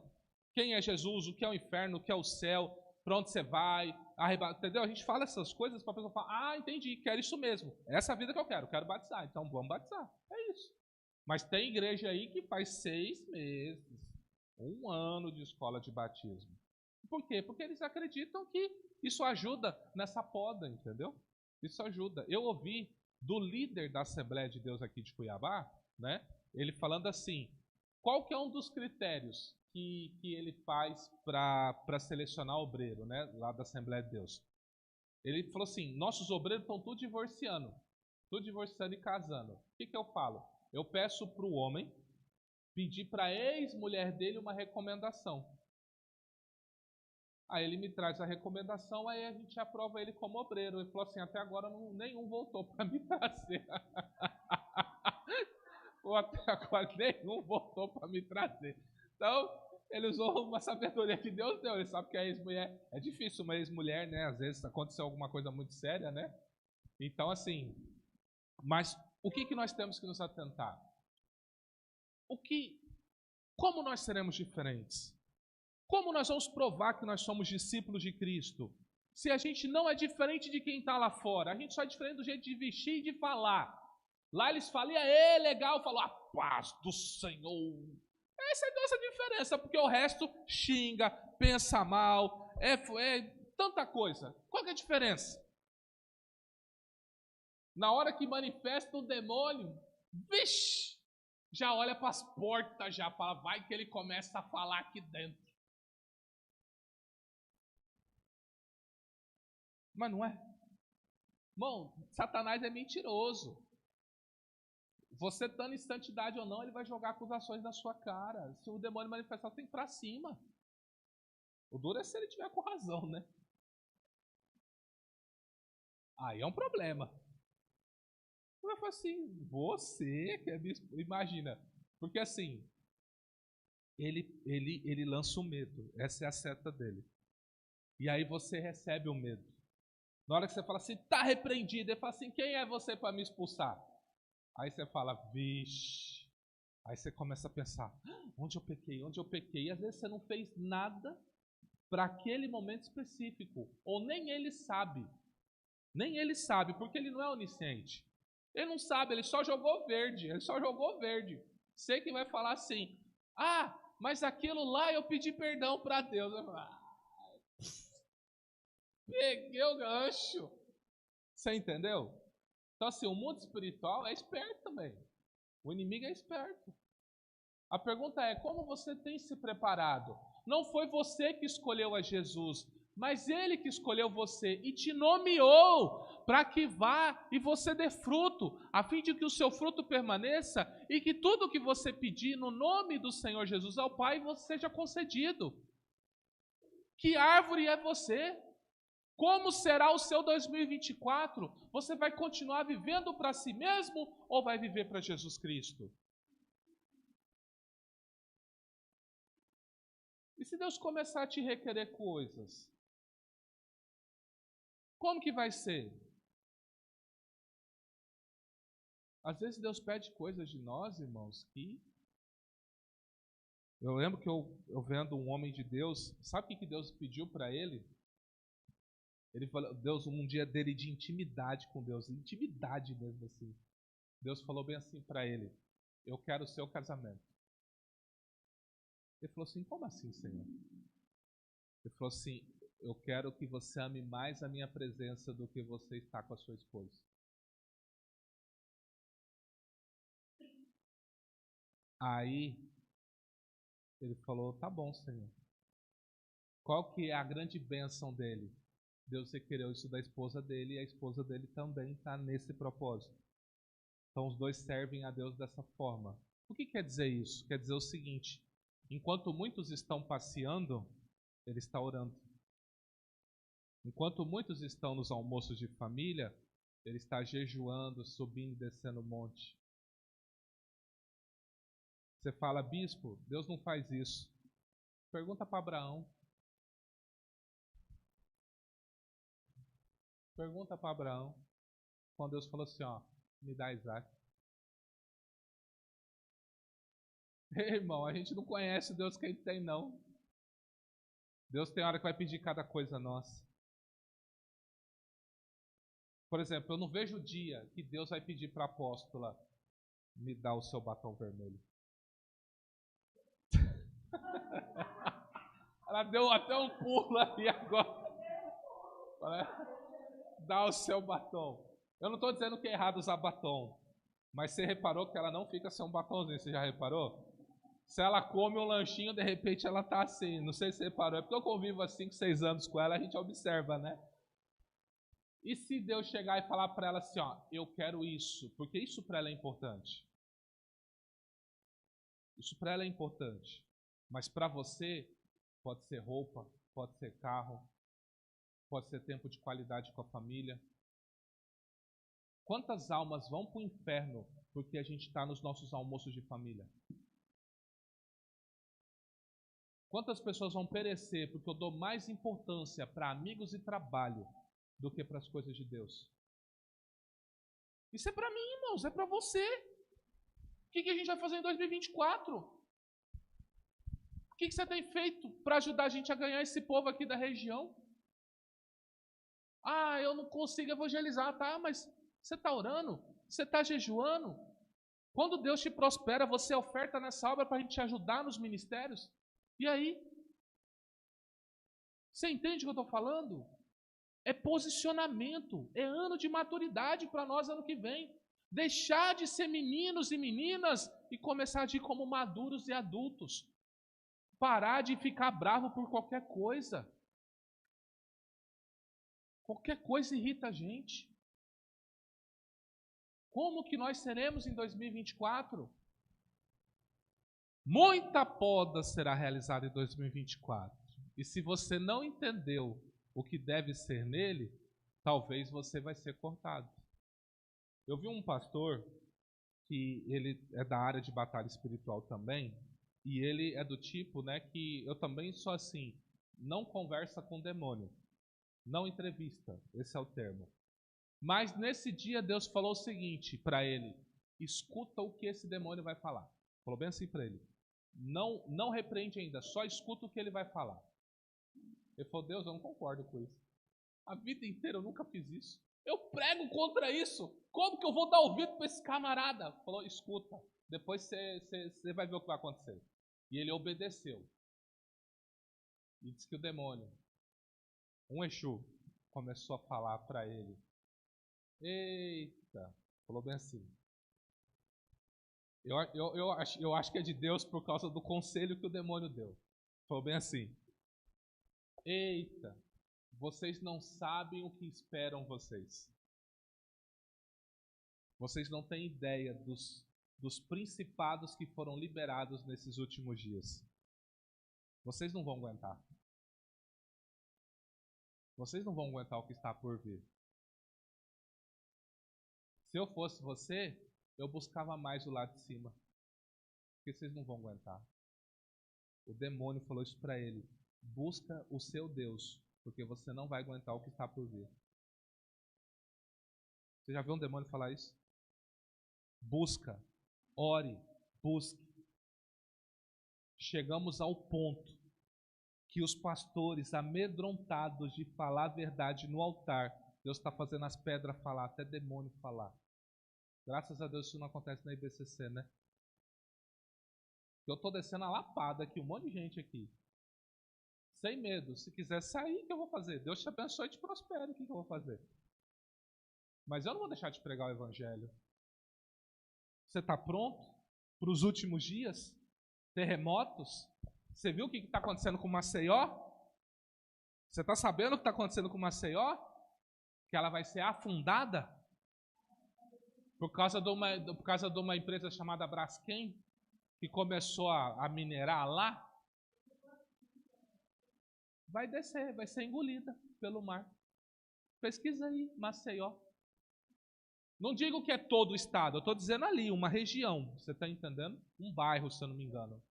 Quem é Jesus, o que é o inferno, o que é o céu, para onde você vai, entendeu? A gente fala essas coisas para a pessoa falar, entendi, quero isso mesmo. Essa é a vida que eu quero batizar, então vamos batizar. É isso. Mas tem igreja aí que faz 6 meses, 1 ano de escola de batismo. Por quê? Porque eles acreditam que isso ajuda nessa poda, entendeu? Isso ajuda. Eu ouvi do líder da Assembleia de Deus aqui de Cuiabá, né? Ele falando assim, qual que é um dos critérios que ele faz para selecionar obreiro, né? Lá da Assembleia de Deus. Ele falou assim, nossos obreiros estão tudo divorciando e casando. O que eu falo? Eu peço para o homem pedir para a ex-mulher dele uma recomendação. Aí ele me traz a recomendação, aí a gente aprova ele como obreiro. Ele falou assim, até agora nenhum voltou para me trazer. Ou até agora nenhum voltou para me trazer. Então, ele usou uma sabedoria que Deus deu. Ele sabe que a ex-mulher, é difícil uma ex-mulher, né? Às vezes aconteceu alguma coisa muito séria, né? Então, assim, mas o que nós temos que nos atentar? Como nós seremos diferentes? Como nós vamos provar que nós somos discípulos de Cristo? Se a gente não é diferente de quem está lá fora, a gente só é diferente do jeito de vestir e de falar. Lá eles falam, legal, falou, a paz do Senhor. Essa é a nossa diferença, porque o resto xinga, pensa mal, é tanta coisa. Qual que é a diferença? Na hora que manifesta o demônio, vixe, já olha para as portas, já fala, vai que ele começa a falar aqui dentro. Mas não é? Irmão, Satanás é mentiroso. Você estando em santidade ou não, ele vai jogar acusações na sua cara. Se o demônio manifestar, tem que ir pra cima. O duro é se ele tiver com razão, né? Aí é um problema. Vai falar assim, você que é bispo, imagina. Porque assim, ele lança o medo. Essa é a seta dele. E aí você recebe o medo. Na hora que você fala assim, tá repreendido, ele fala assim, quem é você para me expulsar? Aí você fala, vixe. Aí você começa a pensar, onde eu pequei, onde eu pequei? E às vezes você não fez nada para aquele momento específico. Ou nem ele sabe. Nem ele sabe, porque ele não é onisciente. Ele não sabe, ele só jogou verde. Ele só jogou verde. Você que vai falar assim, mas aquilo lá eu pedi perdão para Deus. Eu falo, peguei o gancho. Você entendeu? Então assim, o mundo espiritual é esperto também. O inimigo é esperto. A pergunta é, como você tem se preparado? Não foi você que escolheu a Jesus, mas Ele que escolheu você e te nomeou para que vá e você dê fruto, a fim de que o seu fruto permaneça e que tudo que você pedir no nome do Senhor Jesus ao Pai seja concedido. Que árvore é você? Como será o seu 2024? Você vai continuar vivendo para si mesmo ou vai viver para Jesus Cristo? E se Deus começar a te requerer coisas? Como que vai ser? Às vezes Deus pede coisas de nós, irmãos, que... Eu lembro que eu vendo um homem de Deus, sabe o que Deus pediu para ele? Ele falou, Deus, um dia dele de intimidade com Deus, intimidade mesmo assim. Deus falou bem assim para ele, eu quero o seu casamento. Ele falou assim, como assim, Senhor? Ele falou assim, eu quero que você ame mais a minha presença do que você está com a sua esposa. Aí, ele falou, tá bom, Senhor. Qual que é a grande bênção dele? Deus requereu isso da esposa dele e a esposa dele também está nesse propósito. Então os dois servem a Deus dessa forma. O que quer dizer isso? Quer dizer o seguinte, enquanto muitos estão passeando, ele está orando. Enquanto muitos estão nos almoços de família, ele está jejuando, subindo e descendo o monte. Você fala, bispo, Deus não faz isso. Pergunta para Abraão. Pergunta para Abraão. Quando Deus falou assim, me dá Isaac. Ei, irmão, a gente não conhece o Deus que a gente tem, não. Deus tem hora que vai pedir cada coisa a nós. Por exemplo, eu não vejo o dia que Deus vai pedir para a apóstola, me dá o seu batom vermelho. Ela deu até um pulo ali agora. Dá o seu batom. Eu não estou dizendo que é errado usar batom, mas você reparou que ela não fica sem um batomzinho, você já reparou? Se ela come um lanchinho, de repente ela está assim, não sei se você reparou, é porque eu convivo há 5, 6 anos com ela, a gente observa, né? E se Deus chegar e falar para ela assim, eu quero isso, porque isso para ela é importante. Isso para ela é importante. Mas para você, pode ser roupa, pode ser carro, pode ser tempo de qualidade com a família. Quantas almas vão para o inferno porque a gente está nos nossos almoços de família? Quantas pessoas vão perecer porque eu dou mais importância para amigos e trabalho do que para as coisas de Deus? Isso é para mim, irmãos, é para você. O que a gente vai fazer em 2024? O que você tem feito para ajudar a gente a ganhar esse povo aqui da região? Eu não consigo evangelizar, tá? Mas você está orando? Você está jejuando? Quando Deus te prospera, você oferta nessa obra para a gente te ajudar nos ministérios? E aí? Você entende o que eu estou falando? É posicionamento, é ano de maturidade para nós ano que vem. Deixar de ser meninos e meninas e começar a agir como maduros e adultos. Parar de ficar bravo por qualquer coisa. Qualquer coisa irrita a gente. Como que nós seremos em 2024? Muita poda será realizada em 2024. E se você não entendeu o que deve ser nele, talvez você vai ser cortado. Eu vi um pastor que ele é da área de batalha espiritual também, e ele é do tipo, né, que eu também sou assim, não conversa com demônio, não entrevista, esse é o termo. Mas nesse dia Deus falou o seguinte para ele: escuta o que esse demônio vai falar. Falou bem assim para ele. Não repreende ainda, só escuta o que ele vai falar. Ele falou: Deus, eu não concordo com isso. A vida inteira eu nunca fiz isso. Eu prego contra isso. Como que eu vou dar ouvido para esse camarada? Falou: escuta, depois você vai ver o que vai acontecer. E ele obedeceu. E disse que o demônio, um Exu, começou a falar para ele. Eita, falou bem assim. Eu acho que é de Deus por causa do conselho que o demônio deu. Falou bem assim. Eita, vocês não sabem o que esperam vocês. Vocês não têm ideia dos principados que foram liberados nesses últimos dias. Vocês não vão aguentar. Vocês não vão aguentar o que está por vir. Se eu fosse você, eu buscava mais o lado de cima. Porque vocês não vão aguentar. O demônio falou isso para ele. Busca o seu Deus, porque você não vai aguentar o que está por vir. Você já viu um demônio falar isso? Busca, ore, busque. Chegamos ao ponto que os pastores, amedrontados de falar a verdade no altar, Deus está fazendo as pedras falar, até demônio falar. Graças a Deus isso não acontece na IBCC, né? Eu estou descendo a lapada aqui, um monte de gente aqui. Sem medo. Se quiser sair, o que eu vou fazer? Deus te abençoe e te prospere. O que eu vou fazer? Mas eu não vou deixar de pregar o Evangelho. Você está pronto para os últimos dias? Terremotos? Você viu o que está acontecendo com Maceió? Você está sabendo o que está acontecendo com Maceió? Que ela vai ser afundada? Por causa de uma empresa chamada Braskem, que começou a minerar lá. Vai descer, vai ser engolida pelo mar. Pesquisa aí, Maceió. Não digo que é todo o estado, eu estou dizendo ali, uma região. Você está entendendo? Um bairro, se eu não me engano.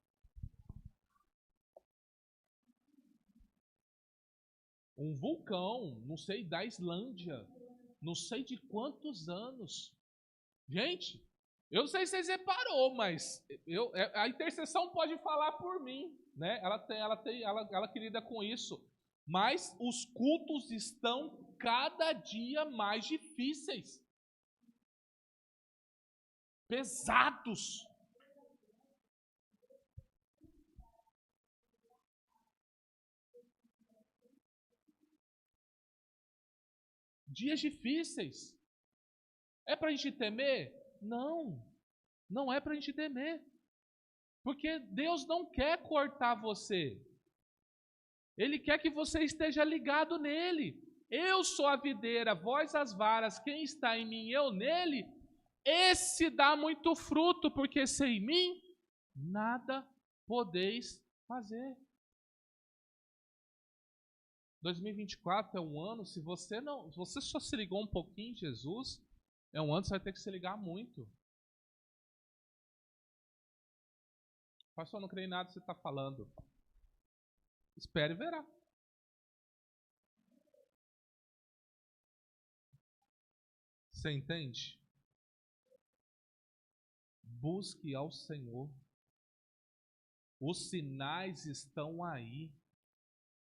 Um vulcão, não sei, da Islândia. Não sei de quantos anos. Gente, eu não sei se vocês reparou, mas a intercessão pode falar por mim, né? Ela que lida com isso. Mas os cultos estão cada dia mais difíceis. Pesados. Dias difíceis. É para a gente temer? Não. Não é para a gente temer. Porque Deus não quer cortar você. Ele quer que você esteja ligado nele. Eu sou a videira, vós as varas, quem está em mim, eu nele. Esse dá muito fruto, porque sem mim nada podeis fazer. 2024 é um ano, se você só se ligou um pouquinho em Jesus, é um ano que você vai ter que se ligar muito. Pastor, eu não creio em nada que você está falando. Espere e verá. Você entende? Busque ao Senhor. Os sinais estão aí.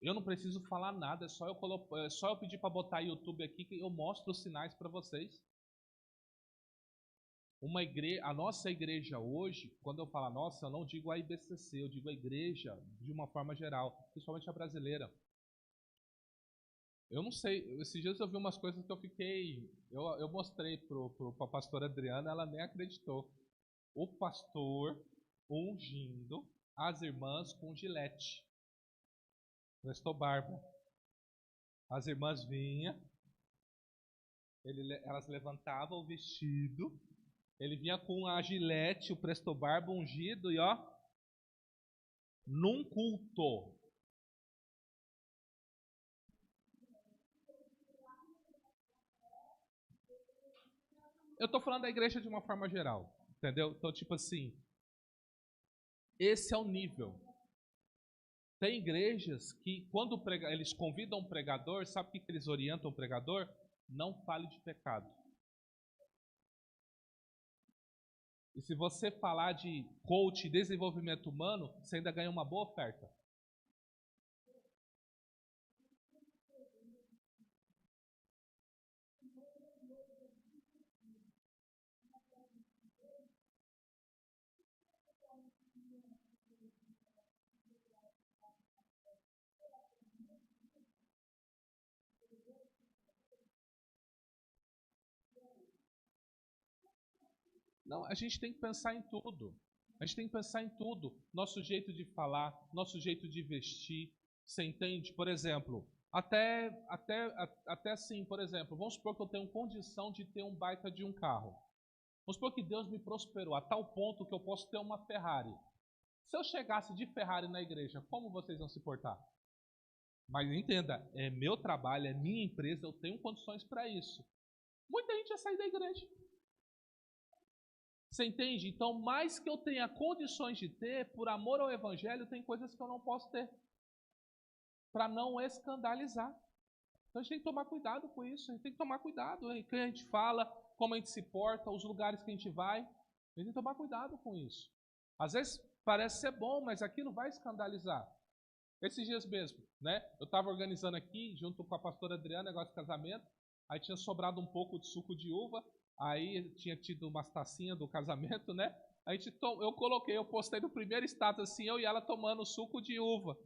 Eu não preciso falar nada, é só eu pedir para botar YouTube aqui que eu mostro os sinais para vocês. A nossa igreja hoje, quando eu falo a nossa, eu não digo a IBCC, eu digo a igreja de uma forma geral, principalmente a brasileira. Eu não sei, esses dias eu vi umas coisas que eu fiquei... Eu mostrei para a pastora Adriana, ela nem acreditou. O pastor ungindo as irmãs com gilete. Prestou barba. As irmãs vinham, Elas levantavam o vestido, ele vinha com a gilete, o presto barba ungido e ó, num culto. Eu tô falando da igreja de uma forma geral, entendeu? Então, tipo assim, esse é o nível. Tem igrejas que, quando eles convidam um pregador, sabe o que eles orientam o pregador? Não fale de pecado. E se você falar de coach e desenvolvimento humano, você ainda ganha uma boa oferta. Não, a gente tem que pensar em tudo. A gente tem que pensar em tudo. Nosso jeito de falar, nosso jeito de vestir. Você entende? Por exemplo, até assim, por exemplo, vamos supor que eu tenho condição de ter um baita de um carro. Vamos supor que Deus me prosperou a tal ponto que eu posso ter uma Ferrari. Se eu chegasse de Ferrari na igreja, como vocês vão se portar? Mas entenda, é meu trabalho, é minha empresa, eu tenho condições para isso. Muita gente ia sair da igreja. Você entende? Então, mais que eu tenha condições de ter, por amor ao evangelho, tem coisas que eu não posso ter. Para não escandalizar. Então a gente tem que tomar cuidado com isso. A gente tem que tomar cuidado em quem a gente fala, como a gente se porta, os lugares que a gente vai. A gente tem que tomar cuidado com isso. Às vezes parece ser bom, mas aquilo vai escandalizar. Esses dias mesmo, né? Eu estava organizando aqui, junto com a pastora Adriana, negócio de casamento. Aí tinha sobrado um pouco de suco de uva. Aí tinha tido umas tacinhas do casamento, né? Eu postei no primeiro status assim, eu e ela tomando suco de uva.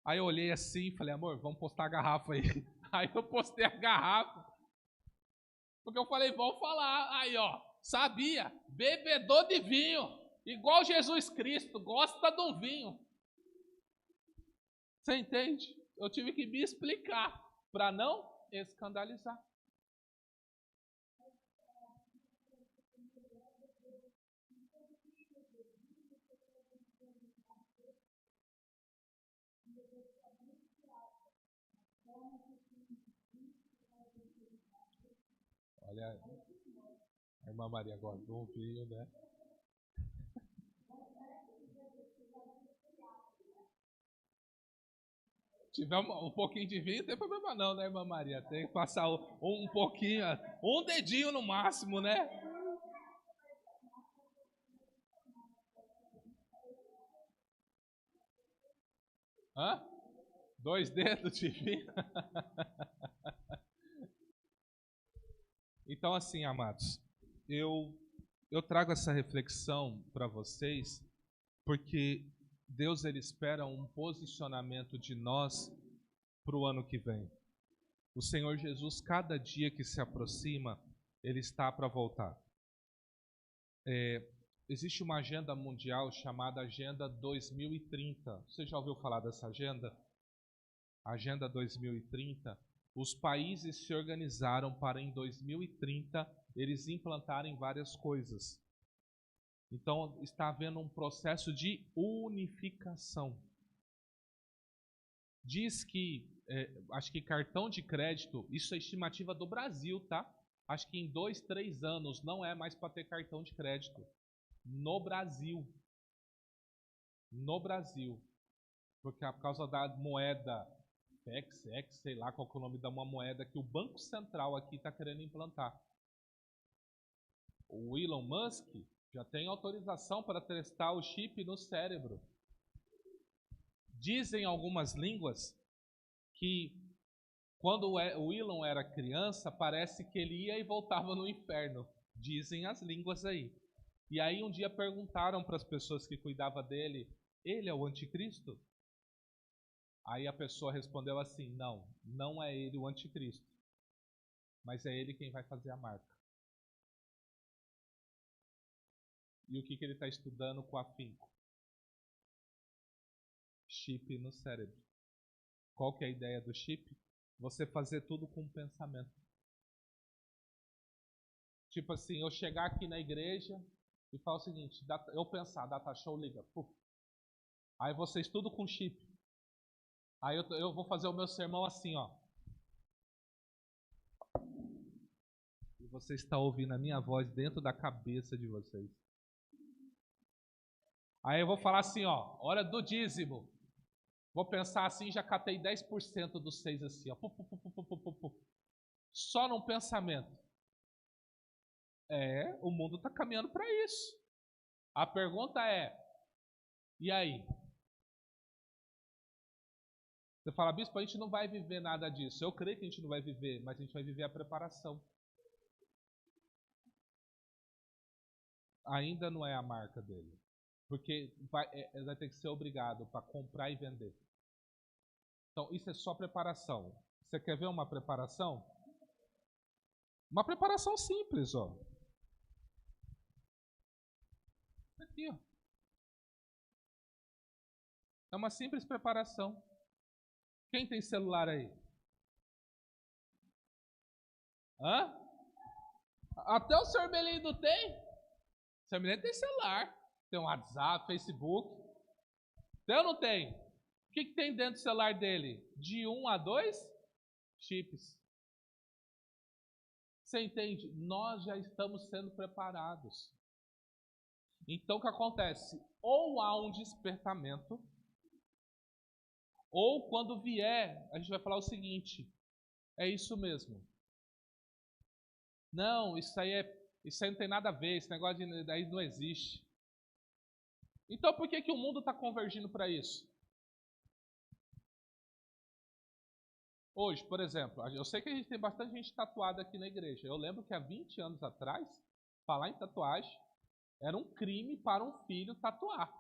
Aí eu olhei assim e falei, amor, vamos postar a garrafa aí. Aí eu postei a garrafa. Porque eu falei, vamos falar. Aí, ó, sabia? Bebedor de vinho. Igual Jesus Cristo, gosta de um vinho. Você entende? Eu tive que me explicar para não escandalizar. Olha, a irmã Maria gosta de um vinho, né? Se tiver um pouquinho de vinho, não tem problema não, né, irmã Maria? Tem que passar um pouquinho, um dedinho no máximo, né? Hã? 2 dedos de vinho? Então, assim, amados, eu, eu trago essa reflexão para vocês porque Deus ele espera um posicionamento de nós para o ano que vem. O Senhor Jesus, cada dia que se aproxima, ele está para voltar. Existe uma agenda mundial chamada Agenda 2030. Você já ouviu falar dessa agenda? Agenda 2030. Os países se organizaram para em 2030 eles implantarem várias coisas. Então está havendo um processo de unificação. Diz que, acho que cartão de crédito, isso é estimativa do Brasil, tá? Acho que em 2, 3 anos não é mais para ter cartão de crédito. No Brasil. No Brasil. Porque por causa da moeda PEX, sei lá qual é o nome da uma moeda que o Banco Central aqui está querendo implantar. O Elon Musk já tem autorização para testar o chip no cérebro. Dizem algumas línguas que quando o Elon era criança, parece que ele ia e voltava no inferno. Dizem as línguas aí. E aí um dia perguntaram para as pessoas que cuidavam dele, ele é o anticristo? Aí a pessoa respondeu assim, não, não é ele o anticristo, mas é ele quem vai fazer a marca. E o que ele está estudando com afinco? Chip no cérebro. Qual que é a ideia do chip? Você fazer tudo com pensamento. Tipo assim, eu chegar aqui na igreja e falar o seguinte, eu pensar, data show, liga. Puf. Aí vocês tudo com chip. Aí eu vou fazer o meu sermão assim, ó. E você está ouvindo a minha voz dentro da cabeça de vocês. Aí eu vou falar assim, ó, hora do dízimo. Vou pensar assim, já catei 10% dos 6 assim, ó. Só num pensamento. O mundo está caminhando para isso. A pergunta é, e aí? Você fala, bispo, a gente não vai viver nada disso. Eu creio que a gente não vai viver, mas a gente vai viver a preparação. Ainda não é a marca dele. Porque vai ter que ser obrigado para comprar e vender. Então, isso é só preparação. Você quer ver uma preparação? Uma preparação simples, ó. Aqui, ó. É uma simples preparação. Quem tem celular aí? Hã? Até o senhor Melindo tem? O senhor Melindo tem celular. Tem um WhatsApp, Facebook. Tem ou não tem? O que tem dentro do celular dele? De 1 a 2 chips. Você entende? Nós já estamos sendo preparados. Então o que acontece? Ou há um despertamento, ou quando vier, a gente vai falar o seguinte: é isso mesmo. Não, isso aí não tem nada a ver, esse negócio daí não existe. Então por que o mundo está convergindo para isso? Hoje, por exemplo, eu sei que a gente tem bastante gente tatuada aqui na igreja. Eu lembro que há 20 anos atrás, falar em tatuagem era um crime para um filho tatuar.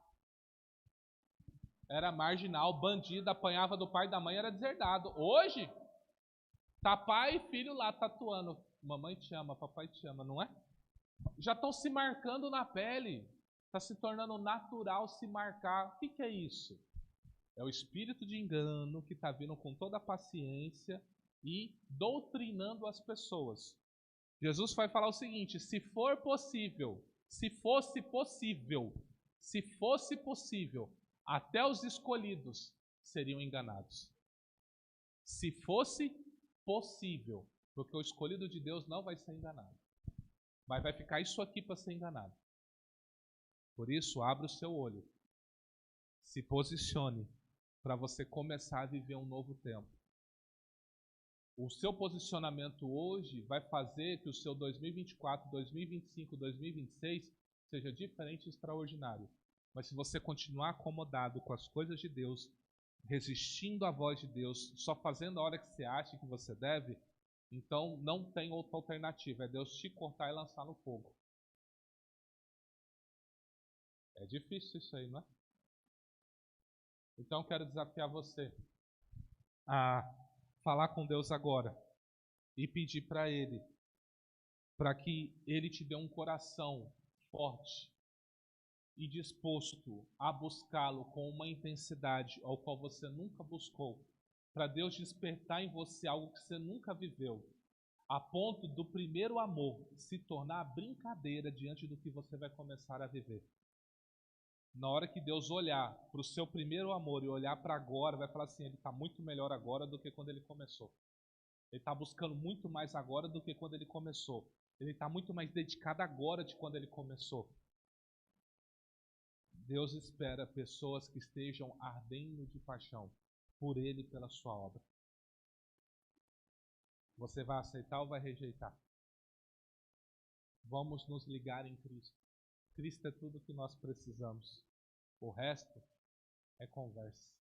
Era marginal, bandido, apanhava do pai e da mãe, era deserdado. Hoje, tá pai e filho lá tatuando. Mamãe te ama, papai te ama, não é? Já estão se marcando na pele. Está se tornando natural se marcar. O que é isso? É o espírito de engano que está vindo com toda a paciência e doutrinando as pessoas. Jesus vai falar o seguinte: se for possível, se fosse possível, até os escolhidos seriam enganados. Se fosse possível, porque o escolhido de Deus não vai ser enganado. Mas vai ficar isso aqui para ser enganado. Por isso, abra o seu olho. Se posicione para você começar a viver um novo tempo. O seu posicionamento hoje vai fazer que o seu 2024, 2025, 2026 seja diferente e extraordinário. Mas se você continuar acomodado com as coisas de Deus, resistindo à voz de Deus, só fazendo a hora que você acha que você deve, então não tem outra alternativa, é Deus te cortar e lançar no fogo. É difícil isso aí, não é? Então eu quero desafiar você a falar com Deus agora e pedir para Ele, para que Ele te dê um coração forte e disposto a buscá-lo com uma intensidade ao qual você nunca buscou, para Deus despertar em você algo que você nunca viveu, a ponto do primeiro amor se tornar brincadeira diante do que você vai começar a viver. Na hora que Deus olhar para o seu primeiro amor e olhar para agora, vai falar assim: ele está muito melhor agora do que quando ele começou. Ele está buscando muito mais agora do que quando ele começou. Ele está muito mais dedicado agora de quando ele começou. Deus espera pessoas que estejam ardendo de paixão por Ele e pela sua obra. Você vai aceitar ou vai rejeitar? Vamos nos ligar em Cristo. Cristo é tudo que nós precisamos. O resto é conversa.